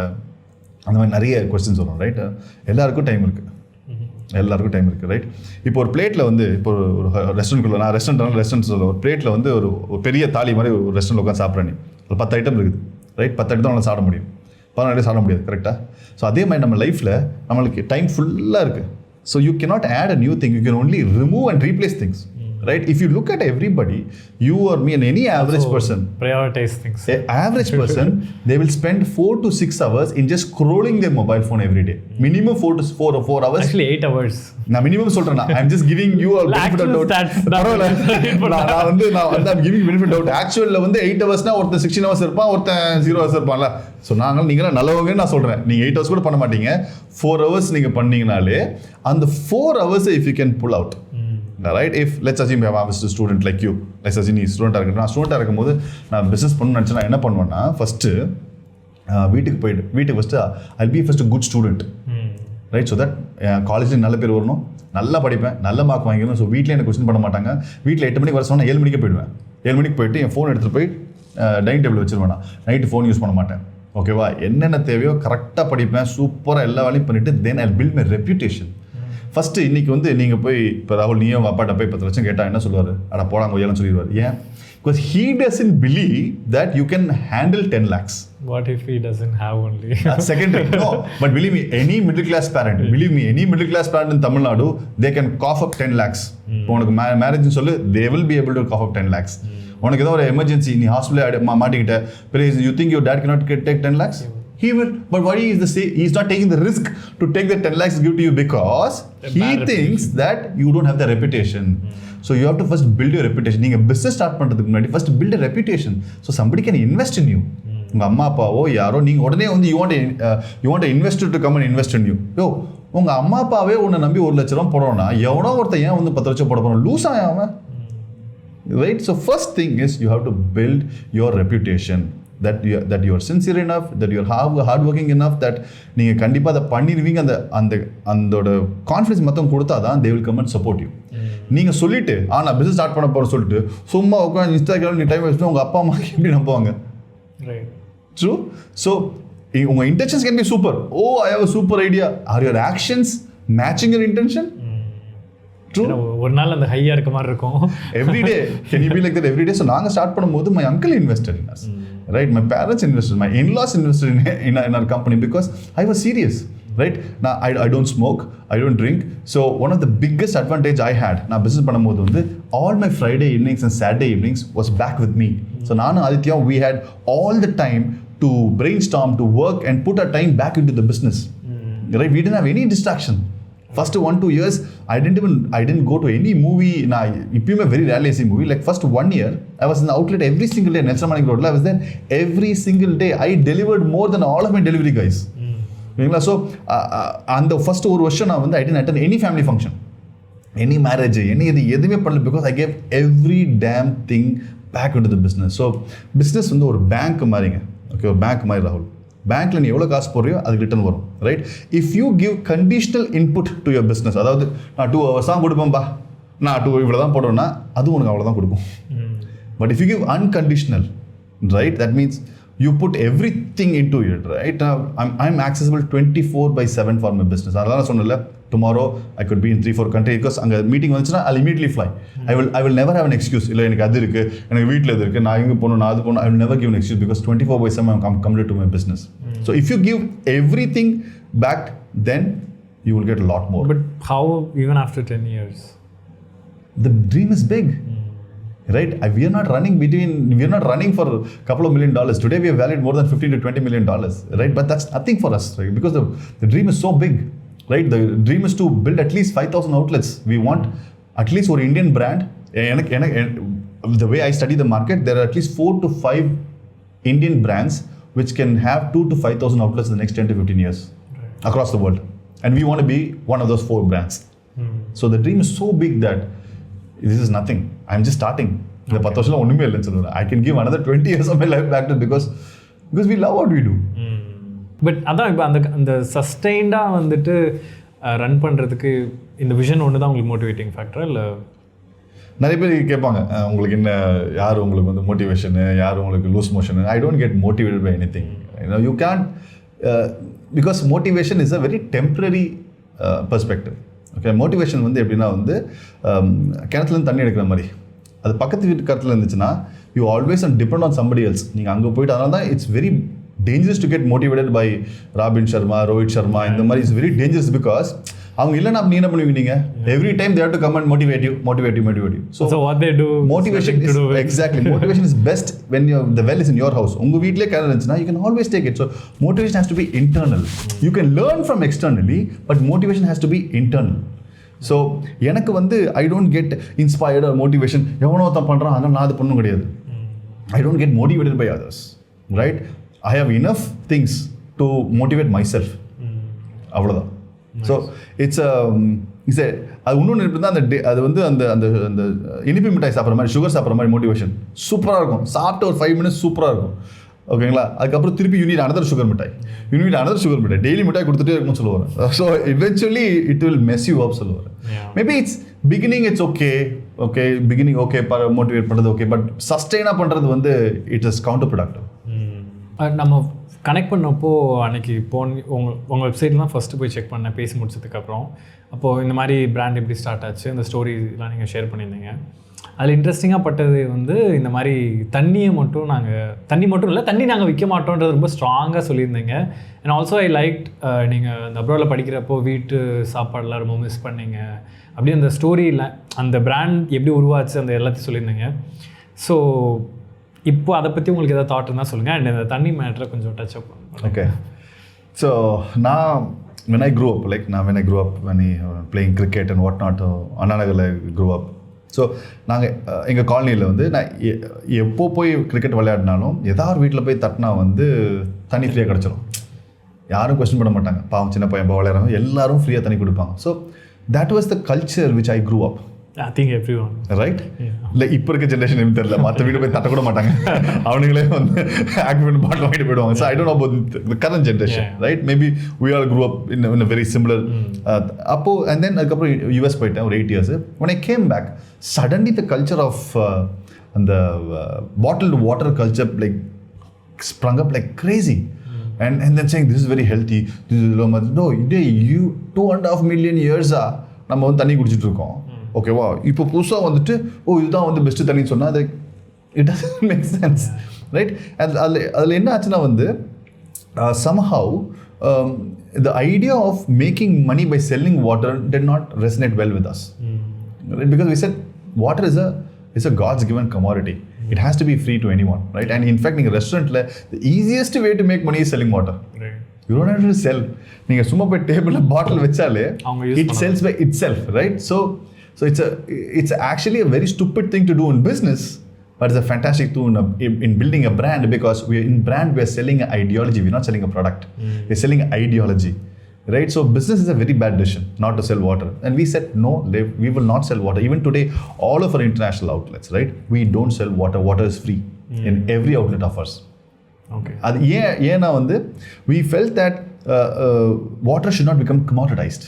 அந்த மாதிரி நிறைய கொஸ்டின்ஸ் வரும். ரைட்? எல்லாருக்கும் டைம் இருக்குது, ரைட்? இப்போ ஒரு பிளேட்டில் வந்து இப்போ ஒரு ரெஸ்டாரண்ட்குள்ள நான் ரெஸ்டாரண்ட் சொல்ல ஒரு பிளேட்டில் வந்து ஒரு பெரிய தாலி மாதிரி ஒரு ரெஸ்டாரண்ட் உட்காந்து சாப்பிட்றேன். நீ ஒரு 10 ஐட்டம் இருக்குது, ரைட்? 10 ஐட்டம் நம்மளால் சாப்பிட முடியும், 16 ஐட்டம் சாப்பிட முடியாது. கரெக்டாக? ஸோ அதே மாதிரி நம்ம லைஃப்பில் நம்மளுக்கு டைம் ஃபுல்லாக இருக்குது. So you cannot add a new thing, you can only remove and replace things. Right? If you look at everybody, you or me and any average person, prioritize things. An average person, they will spend 4 to 6 hours in just scrolling their mobile phone every day. Minimum 4 hours. Actually 8 hours. நான் minimum சொல்றேன். I'm just giving you a benefit of doubt. I'm giving you benefit of doubt. Actually வந்து 8 ஹவர்ஸ்னா ஒருத்தன் 16 hours இருப்பான், ஒருத்தன் 0 hours இருப்பான்ல. So நீங்க நல்லவங்கன்னு நான் சொல்றேன். நீங்க 8 ஹவர்ஸ் கூட பண்ண மாட்டீங்க, 4 ஹவர்ஸ் நீங்க பண்ணீங்கனாலே அந்த 4 hours if you can pull out. Right? If let's assume I was a student like you, let's assume நீ ஸ்டூடெண்ட்டாக இருக்கணும். நான் ஸ்டூடெண்ட்டாக இருக்கும்போது நான் பிஸ்னஸ் பண்ணணும்னு நினச்சேன். நான் என்ன பண்ணுவேன்னா ஃபஸ்ட்டு வீட்டுக்கு first I'll be first a good student. Right? So that காலேஜில் நல்ல பேர் வரணும், நல்லா படிப்பேன், நல்ல மார்க் வாங்கிக்கணும். ஸோ வீட்டில் எனக்கு கொஸ்டின் பண்ண மாட்டாங்க. வீட்டில் 8 மணிக்கு வர சொன்னால் 7 மணிக்கு போயிடுவேன். 7 மணிக்கு போயிட்டு என் ஃபோன் எடுத்துகிட்டு போய் டைனிங் டேபிள் வச்சுருவேன். நைட்டு ஃபோன் யூஸ் பண்ண மாட்டேன். ஓகேவா? என்னென்ன தேவையோ கரெக்டாக படிப்பேன், சூப்பராக எல்லா வேலையும் பண்ணிவிட்டு தென் I'll build my reputation. First இன்றைக்கி வந்து நீங்கள் போய் இப்போ ராகுல் நீயும் உங்கள் அப்பாட்ட போய் 10 லட்சம் கேட்டால் என்ன சொல்லுவார்? அட போடாங்க கொய்யான்னு சொல்லிடுவார். ஏன்? Because he doesn't believe that you can handle 10 lakhs. What if he doesn't have only? That's secondary. No, but believe me, any middle class parent in Tamil Nadu, they can cough up 10 lakhs. உனக்கு மேரேஜ்னு சொல்லு, they will be able to cough up 10 lakhs. உனக்கு ஏதோ ஒரு emergency, நீ ஹாஸ்பிட்டலில் மாட்டிக்கிட்ட, you think your dad cannot take 10 lakhs? He will, but why is the say he's not taking the risk to take the 10 lakhs give to you because he thinks that you don't have the reputation. So you have to first build your reputation. நீங்க business start பண்றதுக்கு முன்னாடி first build a reputation so somebody can invest in you. உங்க அம்மா அப்பாவோ யாரோ நீங்க உடனே வந்து you want a investor to come and invest in you. யோ உங்க அம்மா அப்பாவே உன்னை நம்பி 1 லட்சம் ரூபாய் போடுறோம்னா எவனோ ஒருத்தன் ஏன் வந்து 10 லட்சம் போட போறான்? Loose ஆயாம. Right? So first thing is you have to build your reputation. That you are sincere enough, that you are hardworking enough, that நீங்கள் கண்டிப்பாக அதை பண்ணிடுவீங்க. அந்தோட கான்ஃபிடன்ஸ் மொத்தம் கொடுத்தா தான் they will come and support you. நீங்கள் சொல்லிட்டு நான் பிஸ்னஸ் ஸ்டார்ட் பண்ண போகிறேன் சொல்லிட்டு சும்மா உட்காந்து இன்ஸ்டாகிராம் நீ டைம் வேஸ்ட் உங்கள் அப்பா அம்மாக்கு எப்படி நம்புவாங்க? ட்ரூ. ஸோ உங்கள் intentions can be super. I have a super idea. Are your actions matching your intention? ஒரு நாள் அந்த ஹையா இருக்க மாதிரி இருக்கும். Every day can you be like that every day? So நாங்கள் ஸ்டார்ட் பண்ணும்போது my uncle invested in us. Right, my parents invested, my in-laws invested in our company because I was serious. Right? Now I don't smoke, I don't drink. So one of the biggest advantage I had na business பண்ணும்போது வந்து all my Friday evenings and Saturday evenings was back with me. So நானும் Aditya we had all the time to brainstorm, to work and put our time back into the business. Right? We didn't have any distraction. First 1-2 years I didn't go to any movie. நான் இப்பயுமே very rarely see movie. Like first 1 year I was in the outlet every single day. Nelson Manik Road I was there every single day. I delivered more than all of my delivery guys. So அந்த first ஒரு வருஷம் நான் வந்து I didn't attend any family function, any marriage, any இது எதுவுமே பண்ணல because I gave every damn thing back into the business. So business வந்து ஒரு பேங்க் மாதிரிங்க. ஓகே, ஒரு பேங்க் மாதிரி ராகுல். பேங்க்கில் நீ எவ்வளோ காசு போடுறியோ அதுக்கு ரிட்டர்ன் வரும். Right? If you give conditional input to your business, அதாவது நான் 2 hours தான் கொடுப்பேன்பா, நான் இவ்வளோ தான் போடுவேன்னா அதுவும் உனக்கு அவ்வளோ தான் கொடுக்கும். But if you give unconditional, right, that means you put everything into it, right? I'm accessible 24/7 for my business. அதனால நான் சொன்னல, tomorrow I could be in 3-4 countries because அங்கே மீட்டிங் வந்துச்சுன்னா I'll immediately fly. I will never have an excuse. இல்லை எனக்கு அது இருக்குது, எனக்கு வீட்டில் இது இருக்குது, நான் இங்கே போகணும், நான் அது போகணும். I will never give an excuse because 24/7 I'm committed to my business. So if you give everything back, then you will get a lot more. But how even after 10 years? The dream is big. Right? We are not running for a couple of $1 million. Today we have valued more than $15 to $20 million. Right? But that's nothing for us, right? Because the dream is so big. Right? The dream is to build at least 5,000 outlets. We want at least for Indian brand. The way I study the market, there are at least 4 to 5 Indian brands which can have 2,000 to 5,000 outlets in the next 10 to 15 years, right, across the world. And we want to be one of those 4 brands. So the dream is so big that this is nothing. I'm just starting. இந்த 10 வருஷம் ஒன்றுமே இல்லைன்னு சொல்லுவேன். I can give another 20 years of my life back to because we love what we do. But அதான் இப்போ அந்த சஸ்டெயின்டாக வந்துட்டு run பண்ணுறதுக்கு இந்த விஷன் ஒன்று தான் உங்களுக்கு மோட்டிவேட்டிங் ஃபேக்டரா? இல்லை நிறைய பேர் கேட்பாங்க, உங்களுக்கு என்ன, யார் உங்களுக்கு வந்து மோட்டிவேஷனு, யார் உங்களுக்கு loose motion? I don't get motivated by anything. You can because motivation is a very temporary perspective. Okay, motivation வந்து எப்படின்னா வந்து கிணத்துலேருந்து தண்ணி எடுக்கிற மாதிரி. அது பக்கத்து வீட்டு கருத்தில் இருந்துச்சுன்னா you always and depend on somebody else. நீங்கள் அங்கே போயிட்டு, அதனால தான் it's very dangerous to get motivated by Robin Sharma, Rohit Sharma, இந்த மாதிரி இட்ஸ் வெரி டேஞ்சரஸ் பிகாஸ் அவங்க இல்லைன்னா நீ என்ன பண்ணுவீங்க? நீங்கள் every time they have to come and motivate you. So what they do, motivation is exactly motivation is best when the well is in your house. உங்க வீட்லயே கிணறு இருந்துச்சுன்னா you can always take it. So motivation has to be internal. You can learn from externally, but motivation has to be internal. So எனக்கு வந்து I don't get inspired or motivation, எவனோ தான் பண்ணுறான் அதனால் நான் அது பண்ணணும் கிடையாது. I don't get motivated by others, right? I have enough things to motivate myself, அவ்வளோதான். ஸோ இட்ஸ் அது இன்னொன்று எப்படி தான் அது வந்து அந்த அந்த அந்த இனிப்பு மிட்டாய் சாப்பிட்ற மாதிரி, சுகர் சாப்பிட்ற மாதிரி மோட்டிவேஷன் சூப்பராக இருக்கும். சாப்பிட்டு ஒரு 5 minutes சூப்பராக இருக்கும், ஓகேங்களா? அதுக்கப்புறம் திருப்பி யூனிட் அனதர் சுகர் மிட்டாய், டெய்லி மிட்டாய் கொடுத்துட்டே இருக்கும்னு சொல்லுவாங்க. So eventually it will mess you up சொல்லுவாங்க. Maybe it's beginning, it's okay beginning okay, motivate பண்ணுறது ஓகே, பட் சஸ்டெயினாக பண்ணுறது வந்து இட் இஸ் கவுண்டர் ப்ரொடக்டிவ். நம்ம கனெக்ட் பண்ணப்போ அன்றைக்கி உங்கள் வெப்சைட்டில் தான் ஃபஸ்ட்டு போய் செக் பண்ணேன் பேசி முடிச்சதுக்கப்புறம். அப்போது இந்த மாதிரி பிராண்ட் எப்படி ஸ்டார்ட் ஆச்சு, இந்த ஸ்டோரிலாம் நீங்கள் ஷேர் பண்ணியிருந்தீங்க. அதில் இன்ட்ரெஸ்டிங்காக பட்டது வந்து இந்த மாதிரி தண்ணி மட்டும் இல்லை, தண்ணி நாங்கள் விற்க மாட்டோன்றது ரொம்ப ஸ்ட்ராங்காக சொல்லியிருந்தீங்க. அண்ட் ஆல்சோ ஐ லைக் நீங்கள் அந்த அப்ராடில் படிக்கிறப்போ வீட்டு சாப்பாடெலாம் ரொம்ப மிஸ் பண்ணீங்க, அப்படியே அந்த ஸ்டோரியில் அந்த பிராண்ட் எப்படி உருவாச்சு அந்த எல்லாத்தையும் சொல்லியிருந்தீங்க. ஸோ இப்போ அதை பற்றி உங்களுக்கு ஏதாவது தாட் இருந்தால் சொல்லுங்கள். அண்ட் இந்த தண்ணி மேட்ரை கொஞ்சம் டச் அப் பண்ணுங்க. ஓகே. ஸோ நான் when I grew up, when I playing cricket and what not, Anna Nagarla grew up. So நாங்கள் எங்கள் காலனியில் வந்து நான் எப்போ போய் கிரிக்கெட் விளையாடினாலும் ஏதாவது வீட்டில் போய் தட்டினா வந்து தண்ணி ஃப்ரீயாக கிடச்சிரும். யாரும் கொஸ்டின் பண்ண மாட்டாங்க. பாவம் சின்ன பையன் விளையாடுறாங்க, எல்லாரும் ஃப்ரீயாக தண்ணி கொடுப்பாங்க. So that was the culture which I grew up. I think everyone. Right? இல்லை இப்போ இருக்க ஜென்ரேஷன் எனக்கு தெரியல, மற்ற வீடு போய் தட்ட கூட மாட்டாங்க, அவனுங்களே வந்து ஆக்டிவேட் பாட்டில் வாங்கிட்டு போயிடுவாங்க. So I don't know about the current generation, right? Maybe we all grew up in a very similar. அப்போது and then அதுக்கப்புறம் US போயிட்டேன் ஒரு 8 years. when I came back, suddenly the culture of அந்த bottled water culture like sprung up like crazy. And then saying this is very healthy, this is low. No, you 2.5 million years நம்ம வந்து தண்ணி குடிச்சிட்டு இருக்கோம். ஓகேவா? இப்போ புதுசாக வந்துட்டு இதுதான் வந்து பெஸ்ட்டு தண்ணின்னு சொன்னால் அது it doesn't make sense, right? அதில் என்ன ஆச்சுன்னா வந்து somehow the idea of making money by selling water did not resonate well with us. Right? Because we said water is a God's given commodity. It has to be free to anyone, right? And in fact, in a restaurant, the easiest way to make money is selling water. Right. You don't have to sell. நீங்கள் சும்மா போய் டேபிளில் பாட்டில் வச்சாலே it sells by itself, right? So it's actually a very stupid thing to do in business, but it's a fantastic tool in building a brand, because we are selling an ideology. We're not selling a product. We're selling an ideology, right? So business is a very bad decision not to sell water. And we said, no, we will not sell water. Even today, all of our international outlets, right? We don't sell water. Water is free in every outlet of ours. Okay. அது ஏன்னா வந்து we felt that water should not become commoditized.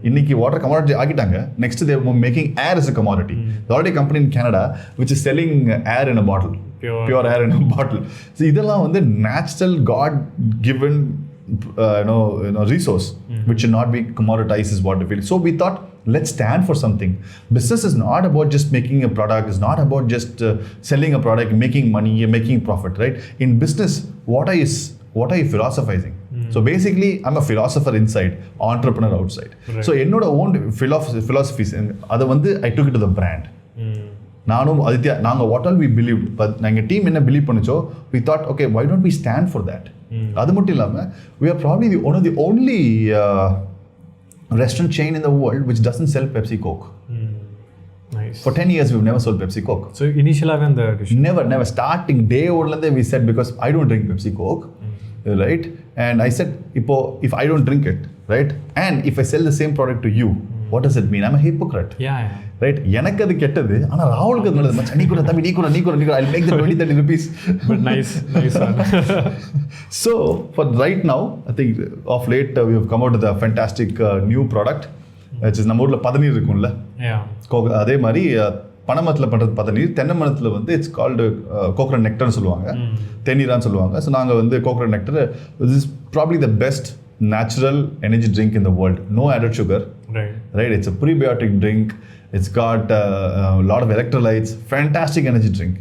இன்னைக்கு water commodity ஆகிட்டாங்க. Next they are making air as a commodity. There's already a company in Canada which is selling air in a bottle, pure air in a bottle. So இதெல்லாம் வந்து natural God given resource which should not be commoditized is what we feel. So we thought, let's stand for something. Business is not about just making a product. It's not about just selling a product, making money, making profit, right? In business, what are you philosophizing? So basically, I'm a philosopher inside, entrepreneur outside. Right. So என்னோட own philosophies, அதை வந்து I took it to the brand. நானும் ஆதித்யா, நாங்கள் what all we believed, but நாங்கள் team என்ன believe பண்ணிச்சோ, we thought, okay, why don't we stand for that? அது மட்டும் இல்லாமல் we are probably one of the only restaurant chain in the world which doesn't sell Pepsi Coke. Nice. For 10 years we've never sold Pepsi Coke. So initially அந்த never starting day one we said, because I don't drink Pepsi Coke, right? And I said, if I don't drink it, right, and if I sell the same product to you, what does it mean? I'm a hypocrite. Yeah. Right? எனக்கு அது கெட்டது, ஆனால் ராகுலுக்கு அது நல்லது. மச்சான், நீ கூட தம்பி, நீ கூட I'll make the 20-30 rupees. But nice one. So for right now, I think of late we have come out with a fantastic new product, which is நம்ம ஊர்ல பதநீர் இருக்கும்ல, அதே மாதிரி பனமரத்தில் பண்ணுறது பதநீர், தென்னை மரத்தில் வந்து இட்ஸ் கால்டு கோகனட் நெக்டர்னு சொல்லுவாங்க, தென்னீரான்னு சொல்லுவாங்க. ஸோ நாங்கள் வந்து coconut nectar, this is probably the best natural energy drink in the world. No added sugar. Right? It's a prebiotic drink. It's got a lot of electrolytes. Fantastic energy drink.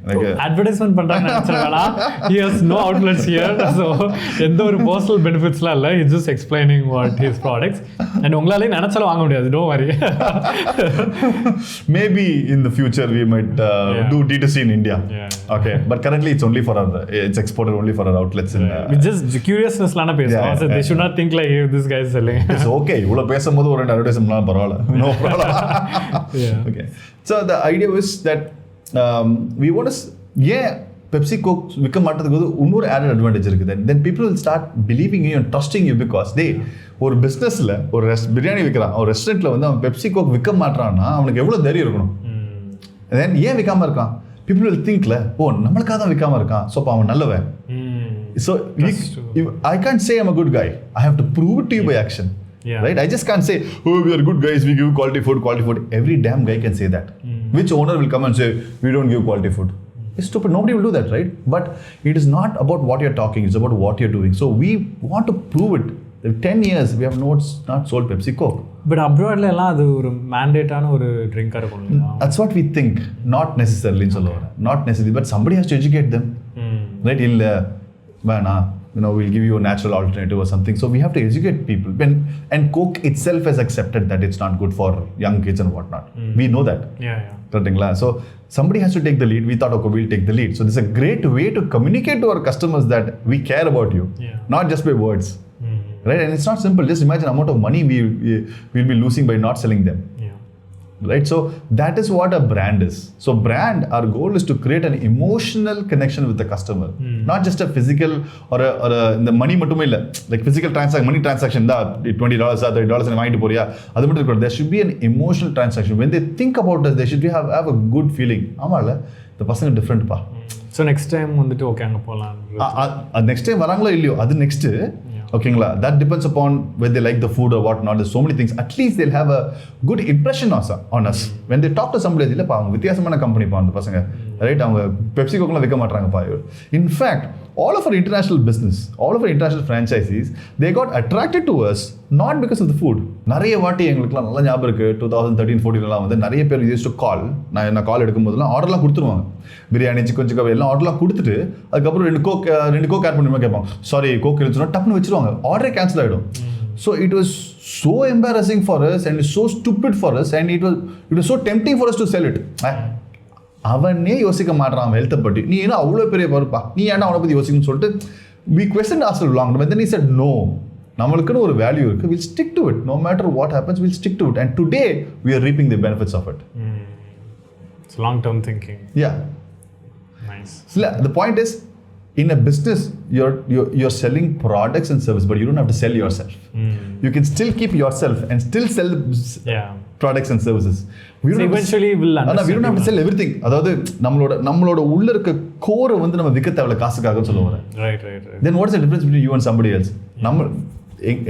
Advertisement பண்றாங்க நினைச்சறடா. He has no outlets here. So எந்த ஒரு personal benefitsலாம் இல்ல. He's just explaining what his products. And உங்களால நினைச்சாலும் வாங்க முடியாது. Don't worry. Maybe in the future we might do D2C in India. Yeah. Okay. But currently it's exported only for our outlets in we just curiousness லான பேசுறோம். So they should not think like this guy is selling. It's okay. இவ்வளவு பேசும்போது ஒரு advertisementலாம் பரவாயில்லை. No problem. Yeah. Okay. So the idea was that we want to Pepsi Coke விற்க மாட்டதுக்கு இன்னொரு added advantage இருக்குது. Then people will start believing you and trusting you, because ஒரு பிஸ்னஸில் ஒரு பிரியாணி விற்கிறான், ஒரு ரெஸ்டாரண்ட்டில் வந்து அவன் பெப்சி கோக் விற்க மாட்டான்னா அவனுக்கு எவ்வளோ தைரியம் இருக்கணும்? தென் ஏன் விற்காமல் இருக்கான்? people will think நம்மளுக்காக தான் விற்காமல் இருக்கான், ஸோ அவன் நல்லவன். So I can't say I'm a good guy. I have to prove it to you by action. Yeah. Right? I just can't say, we are good guys, we give quality food. Every damn guy can say that. Which owner will come and say, we don't give quality food? It's stupid. Nobody will do that, right? But it is not about what you're talking, it's about what you're doing. So we want to prove it. In 10 years, we have not sold Pepsi Coke. But abroad, அது ஒரு mandate-ஆன ஒரு drink-ஆ இருக்கும். That's what we think. Not necessarily. Not necessarily. But somebody has to educate them. Right? இல்ல வேணா we'll give you a natural alternative or something. So we have to educate people. And Coke itself has accepted that it's not good for young kids and whatnot. We know that. Yeah. So somebody has to take the lead. We thought, okay, we'll take the lead. So this is a great way to communicate to our customers that we care about you, not just by words. Right? And it's not simple. Just imagine the amount of money we'll be losing by not selling them. Right? So that is what a brand is. So brand, our goal is to create an emotional connection with the customer, not just a physical or the money மட்டுமே இல்ல, like physical transaction, money transaction தான் $20 $30 and வாங்கிட்டு போறியா அது மட்டும் இருக்கணும். There should be an emotional transaction. When they think about us, they should have a good feeling. ஆமால இந்த பசங்க டிஃபரெண்ட் பா. So next time வந்துட்டு ஓகே அங்க போலாம். Next time வராங்களோ இல்லையோ அது next. ஓகேங்களா, that depends upon whether they like the food or what not. There's so many things. At least they'll have a good impression on us. When they talk to somebody, இல்லப்பா அவங்க வித்தியாசமான company பா அந்த பசங்க, right, அவங்க Pepsi கோக்லாம் விற்க மாட்டாங்கப்பா. In fact, all of our international business, all of our international franchisees, they got attracted to us not because of the food. நிறைய வாட்டி எங்களுக்குலாம் நல்லா ஞாபகம் இருக்கு, 2013-14 வந்து நிறைய பேர் யூஸ் டு கால், நான் கால் எடுக்கும் போதெல்லாம் ஆர்டர்லாம் கொடுத்துருவாங்க, பிரியாணி சிக்கன் சிக்கன் எல்லாம் ஆர்டர்லாம் கொடுத்துட்டு அதுக்கப்புறம் ரெண்டு கோக் ஆட் பண்ணுமா கேட்பாங்க. சாரி கோக் எழுதுனா டப்புன்னு வச்சிருவாங்க, ஆர்டரே கேன்சல் ஆகிடும். So it was so embarrassing for us and so stupid for us, and it was so tempting for us to sell it. அவனே யோசிக்க மாட்டான் அவன் ஹெல்த்தை பற்றி, நீ ஏன்னா அவ்வளோ பெரிய பொறுப்பா, நீ ஏன்னா அவனை பற்றி யோசிக்கணும்னு சொல்லிட்டு we questioned ourselves long, but then he said no, நம்மளுக்குன்னு ஒரு வேல்யூ இருக்கு, we'll stick to it, no matter what happens, we'll stick to it, and today we are reaping the benefits of it. It's long term thinking. Yeah, nice. So the point is, in a business you're selling products and services, but you don't have to sell yourself. You can still keep yourself and still sell products and services. So eventually we'll understand. We don't have to sell everything. அதாவது நம்மளோட உள்ள இருக்க கோரை வந்து நம்ம விற்க தேவையில்ல காசுக்காக சொல்ல வரேன். Right. Then what is the difference between you and somebody else?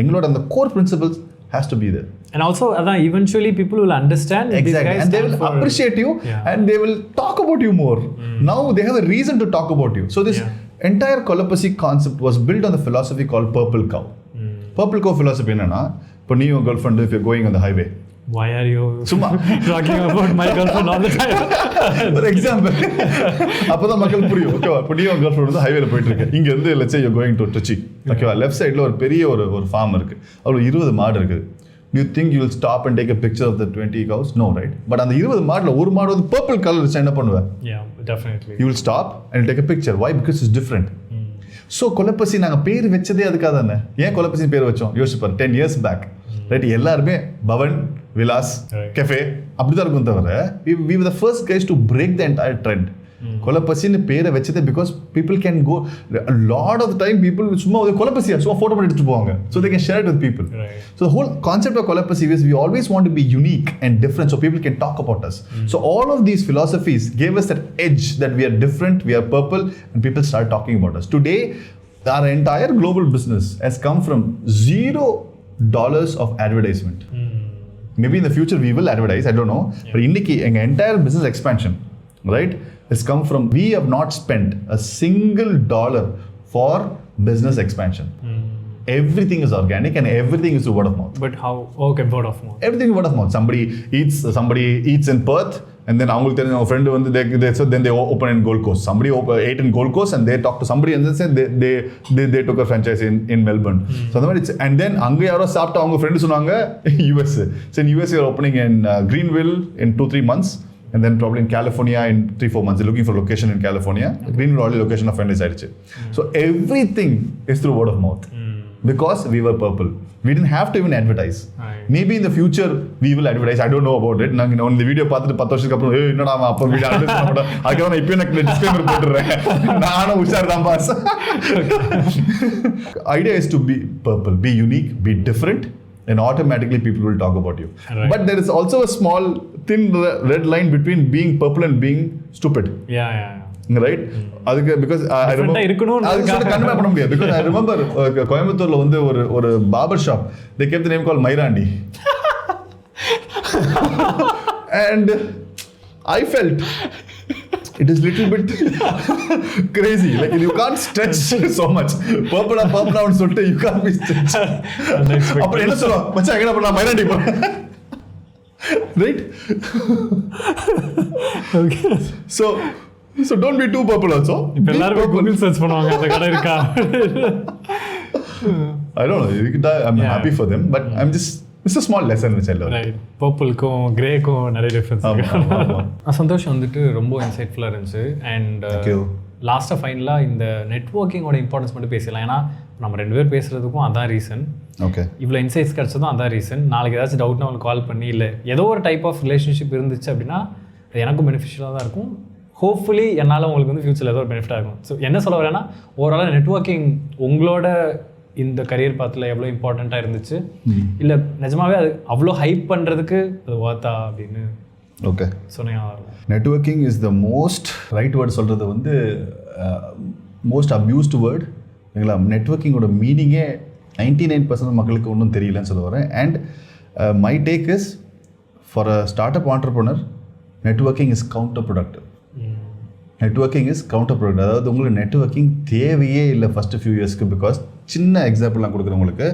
எங்களோட அந்த core principles has to be there. And also eventually people will understand. Exactly. These guys, and they will appreciate you, and they will talk about you more. Now they have a reason to talk about you. So this entire Kolapasi concept was built on the philosophy called Purple Cow. Purple Cow philosophy என்னன்னா, இப்போ நீ உன் girlfriend if you're going on the highway. Why are you talking about my girlfriend all the time? For example, அப்பதான் மக்கள் புரியும். ஓகேவா, இப்போ நீ உன் girlfriend வந்து ஹைவேல போயிட்டு இருக்க, இங்க இருந்து let's say you're going to Trichy. ஓகேவா, லெஃப்ட் சைடுல ஒரு பெரிய ஒரு ஃபார்ம் இருக்கு, அதுல 20 மாடு இருக்குது. Do you think you will stop and take a picture of the 20 cows? No, right? But அந்த 20 மாடுல ஒரு மாடு வந்து purple color வச்சு என்ன பண்ணுவ? Yeah, definitely. You will stop and take a picture. Why? Because it's different. So கொலப்பசி நாங்க பேர் வச்சதே அதுக்காக தானே. ஏன் கொலப்பசி பேர் வச்சோம் யோசிச்சு பாரு. 10 years back, ரைட், எல்லாருமே பவன், விலாஸ், கெஃபே அப்படிதான் இருக்கும் தவிர we were the first guys to break the entire trend. கொலப்பசின்னு பேரை வச்சதே because people can go, a lot of the time people சும்மா கொலப்பசியா சும்மா ஃபோட்டோ பண்ணி எடுத்துட்டு போவாங்க, so they can share it with people. So the whole concept of Kolapasi is we always want to be unique and different so people can talk about us. So all of these philosophies gave us that edge that we are different, we are purple, and people start talking about us. Today our entire global business has come from $0 of advertisement. Maybe in the future we will advertise, I don't know, but இன்னைக்கு எங்க entire business expansion, right, has come from, we have not spent a single dollar for business expansion. Everything is organic and everything is word of mouth. But how? Okay, word of mouth. Everything is word of mouth. Somebody eats in Perth, and then அவங்களுக்கு தெரிஞ்ச அவங்க friend வந்து then they open in Gold Coast. Somebody ate in Gold Coast and they talk to somebody and then say they took a franchise in Melbourne. So the it's, and then அங்க யாரோ சாப்பிட்டு அவங்க friend சொன்னாங்க US. So in US you're opening in Greenville in 2-3 months. And then probably in California in 3-4 months. They're looking for location in California. Greenville already location of franchise ஆயிடுச்சு. So everything is through word of mouth. Because we were purple. We didn't have to even advertise. Maybe in the future we will advertise. I don't know about it. நான் இந்த video பார்த்துட்டு 10 வருஷத்துக்கு அப்புறம் என்னடா அவன் அப்போ video advertise பண்ண மாட்டேன், அதுக்காக நான் இப்போ எனக்கு டிஸ்க்ளைமர் போட்டுறேன், நானும் உஷார் தான் pass. Idea is to be purple, be unique, be different, and automatically people will talk about you. But there is also a small thin red line between being purple and being stupid. Yeah. Right? அதுக்கு because I remember அது சொல்ல கண்டிப்பா பண்ண முடியாது because I remember கோயம்புத்தூர்ல வந்து ஒரு barber shop, they kept the name called Mairandi. And I felt it is little bit crazy, like you can't stretch so much. Purple னு சொல்லிட்டு you can't be stretched. அப்புறம் என்ன சொல்லுவா மச்சான் எங்கடா பண்ணா Mairandi போ, right? Okay. So So don't be too purple also. இப்போ Be எல்லாரும் purple. கூகுள் சர்ச் பண்ணுவாங்க அந்த கடை இருக்கா. I don't know. I'm happy for them, but I'm just. It's a small lesson which I learned. Right. பர்பிள்க்கும் கிரேக்கும் நிறைய difference இருக்கு. சந்தோஷம் வந்துட்டு ரொம்ப இன்சைட்ஃபுல்லாக இருந்துச்சு. அண்ட் லாஸ்ட்டாக ஃபைனலாக இந்த நெட்வொர்க்கிங்கோட இம்பார்ட்டன்ஸ் மட்டும் பேசலாம். ஏன்னா நம்ம 2 பேர் பேசுகிறதுக்கும் அதான் ரீசன். ஓகே, இவ்வளோ இன்சைட்ஸ் கிடச்சதும் அதான் ரீசன். நாளைக்கு ஏதாச்சும் டவுட்னா அவங்களுக்கு கால் பண்ணி இல்லை ஏதோ ஒரு டைப் ஆஃப் ரிலேஷன்ஷிப் இருந்துச்சு அப்படின்னா அது எனக்கும் பெனிஃபிஷியலாக தான் இருக்கும். ஹோப்ஃபுல்லி என்னால் உங்களுக்கு வந்து ஃப்யூச்சரில் ஏதோ ஒரு பெனிஃபிட்டாக இருக்கும். ஸோ என்ன சொல்ல வரேன்னா ஓவராலாக நெட்வொர்க்கிங் உங்களோட இந்த கரியர் பாத்தில் எவ்வளோ இம்பார்ட்டண்ட்டாக இருந்துச்சு, இல்லை நிஜமாவே அது அவ்வளோ ஹைப் பண்ணுறதுக்கு அது வார்த்தா அப்படின்னு ஓகே சொன்னீங்க. Networking is the most right word சொல்கிறது வந்து மோஸ்ட் அப்யூஸ்டு வேர்ட் இல்லைங்களா. நெட்வொர்க்கிங்கோட மீனிங்கே 99% மக்களுக்கு ஒன்றும் தெரியலன்னு சொல்ல வரேன். And my take is for a startup entrepreneur networking is counterproductive. Networking is counter product. அதாவது உங்களுக்கு நெட்வொர்க்கிங் தேவையே இல்லை ஃபஸ்ட்டு ஃபியூ இயர்ஸ்க்கு. பிகாஸ் சின்ன எக்ஸாம்பிள் நான் கொடுக்குறேன் உங்களுக்கு.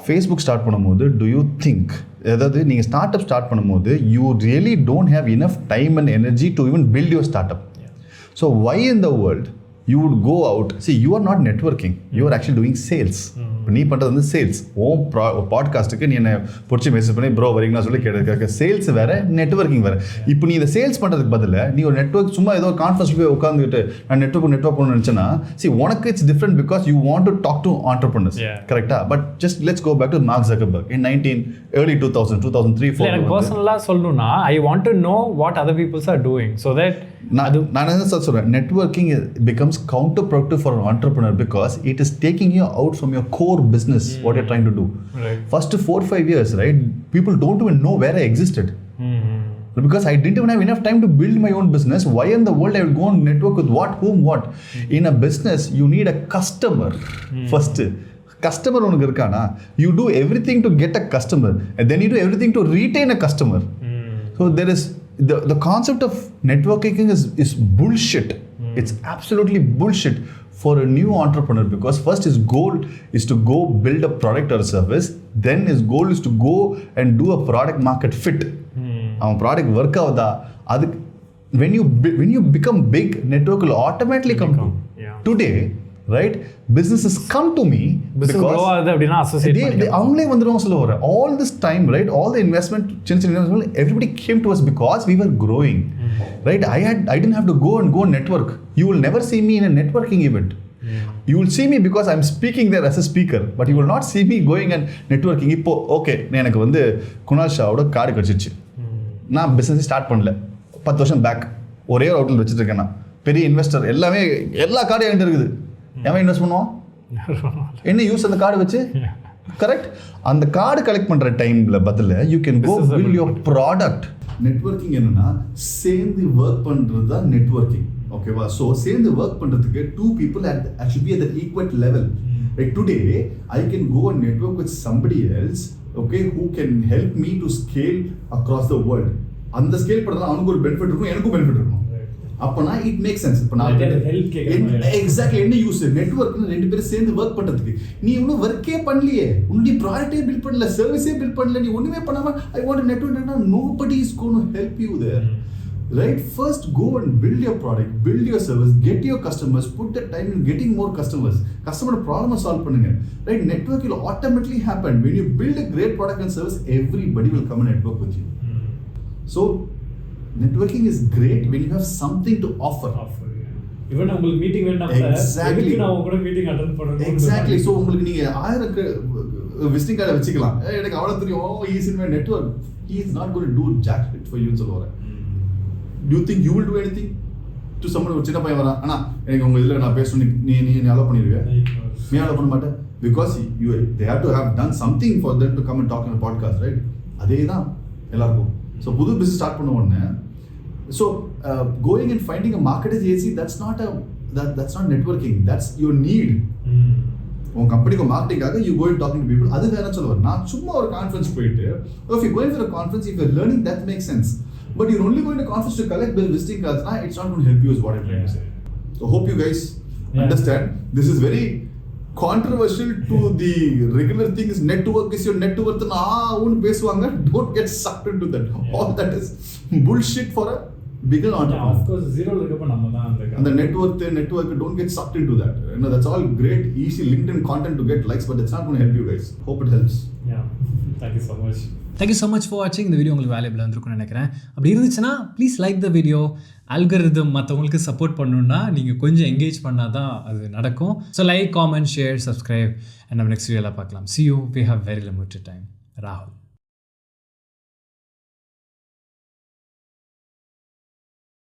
ஃபேஸ்புக் ஸ்டார்ட் பண்ணும்போது டு யூ திங்க், அதாவது நீங்கள் ஸ்டார்ட் அப் ஸ்டார்ட் பண்ணும்போது you really don't have enough time and energy to even build your startup. So why in the world you would go out, see you are not networking, you are actually doing sales. இப்போ நீ பண்ணுறது வந்து sales. பாட்காஸ்ட்டுக்கு நீ என்னை பிடிச்சி message பண்ணி bro வரீங்கன்னா சொல்லி கேட்க சேல்ஸ் வேறு, நெட்வொர்க்கிங் வேறு. இப்போ நீ இந்த சேல்ஸ் பண்ணுறதுக்கு பதில் நீ ஒரு நெட்வொர்க் சும்மா ஏதோ கான்ஃபரன்ஸ் போய் உட்காந்துக்கிட்டு நான் நெட்வொர்க் பண்ணணும்னு நினச்சேன்னா உனக்கு it's different because you want to talk to entrepreneurs. கரெக்டாக? But just let's go back to Mark Zuckerberg in early 2003-4. எனக்கு பர்சனலாக சொல்லணும்னா I want to know what other peoples are doing. So that நான் என்ன sir சொல்கிறேன், networking becomes counterproductive for an entrepreneur because it is taking you out from your core business, what you're trying to do. Right. First 4-5 years, right, people don't even know where I existed. Because I didn't even have enough time to build my own business. Why in the world I will go and network with what, whom, what? In a business, you need a customer first. Customer உனக்கு இருக்கானா, you do everything to get a customer and then you do everything to retain a customer. So there is the concept of networking is bullshit. It's absolutely bullshit for a new entrepreneur because first his goal is to go build a product or a service, then his goal is to go and do a product market fit. Our product work avada adu when you become big, network will automatically come to. Today, right, businesses come to me because அப்படினா associate பண்ணிக்கலாம். அவங்களே வந்துருவாங்க சொல்ல வர. All this time, right, all the investment, everybody came to us because we were growing. Right, I didn't have to go and network. You will never see me in a networking event. You will see me because I'm speaking there as a speaker, but you will not see me going and networking. இப்போ okay, எனக்கு வந்து Kunal ஷாவோட card கிடச்சிச்சு. நான் business start பண்ணல, 10 வருஷம் back ஒரே ஒரு outlet வச்சுட்டு இருக்கேன். நான் பெரிய இன்வெஸ்டர், எல்லா கார்டும் என்கிட்ட இருக்குது. எவன் இன்வெஸ்ட் பண்ணுவோம்? என்ன யூஸ் அந்த கார்டு வச்சு? கரெக்ட். அந்த கார்டு கலெக்ட் பண்ணுற டைமில் பதில் you can go build your product. Networking என்னன்னா சேர்ந்து ஒர்க் பண்ணுறது தான் நெட்வொர்க்கிங். ஓகேவா? ஸோ சேர்ந்து ஒர்க் பண்ணுறதுக்கு 2 people should be at the equal level. Like today, I can go and network with somebody else, okay, who can help me to scale across the world. அந்த scale பண்ணுறதுல அவனுக்கு ஒரு benefit இருக்கும், எனக்கும் benefit இருக்கும். அப்போனா it make sense. இப்போ நான் எக்ஸாக்ட்லி என்ன யூஸ் நெட்வொர்க்னு 2 பேரும் சேர்ந்து ஒர்க் பண்ணுறதுக்கு. நீ இன்னும் ஒர்க்கே பண்ணலையே, உன்னுடைய ப்ராடக்டே பில்ட் பண்ணல, சர்வீஸே பில்ட் பண்ணல, நீ ஒன்றுமே பண்ணாமல் I want network, nobody is going to help you there. Right? First go and build your product, build your service, get your customers, put the time in getting more customers. Customer problem solve பண்ணுங்க. Right? Network will automatically happen. When you build a great product and service, everybody will come and network with you. So networking is great when you have something to offer. even உங்களுக்கு meeting வேண்டாம், exactly நான் உங்க கூட meeting attend பண்ணனும். exactly. so உங்களுக்கு நீங்க 1000 visiting card வச்சுக்கலாம். எனக்கு அவ்வளவு தெரியும், he is in my network, he is not going to do jack shit for you சொல்லுவாங்க. Do you think you will do anything to someone? ஒரு சின்ன பையன் வரான், அண்ணா எனக்கு உங்க இதுல நான் பேசணும், நீ அலோ பண்ணிடுவியா? நீ அலோ பண்ண மாட்டேன். because they have to have done something for them to come and talk in a podcast, right? அதே தான் எல்லாருக்கும். ஸோ புது பிஸ்னஸ் ஸ்டார்ட் பண்ண உடனே so going and finding a market is easy. that's not networking, that's your need. உன் கம்பெனிக்கு மார்க்கெட்டிங்காக you going talking to people, அது வேற சொல்லுவார். நான் சும்மா ஒரு கான்ஃபரன்ஸ் போயிட்டு if you going for a conference, if you're learning, that makes sense. But you're only going to conference to collect the visiting cards, it's not going to help you, is what I'm trying to say. So hope you guys understand. This is very controversial to the regular thing. Is network is your net worth na own பேசுவாங்க. Don't get sucked into that. All that is bullshit for a bigger entrepreneur. Of course, zero இருக்கப்ப நம்ம தான் and the network don't get sucked into that. That's all great, easy LinkedIn content to get likes, but it's not going to help you guys. Hope it helps. Yeah. Thank you so much. Thank you so much for வாட்சிங். இந்த video உங்களுக்கு வேல்யூபிளாக இருந்திருக்கும்னு நினைக்கிறேன். அப்படி இருந்துச்சுன்னா please like the video. Algorithm மற்றவங்களுக்கு support பண்ணணுன்னா நீங்கள் கொஞ்சம் என்கேஜ் பண்ணால் தான் அது நடக்கும். So like, comment, share, subscribe. நம்ம நெக்ஸ்ட் வீடியோவில் பார்க்கலாம். See you. We have very limited time. ராகுல்.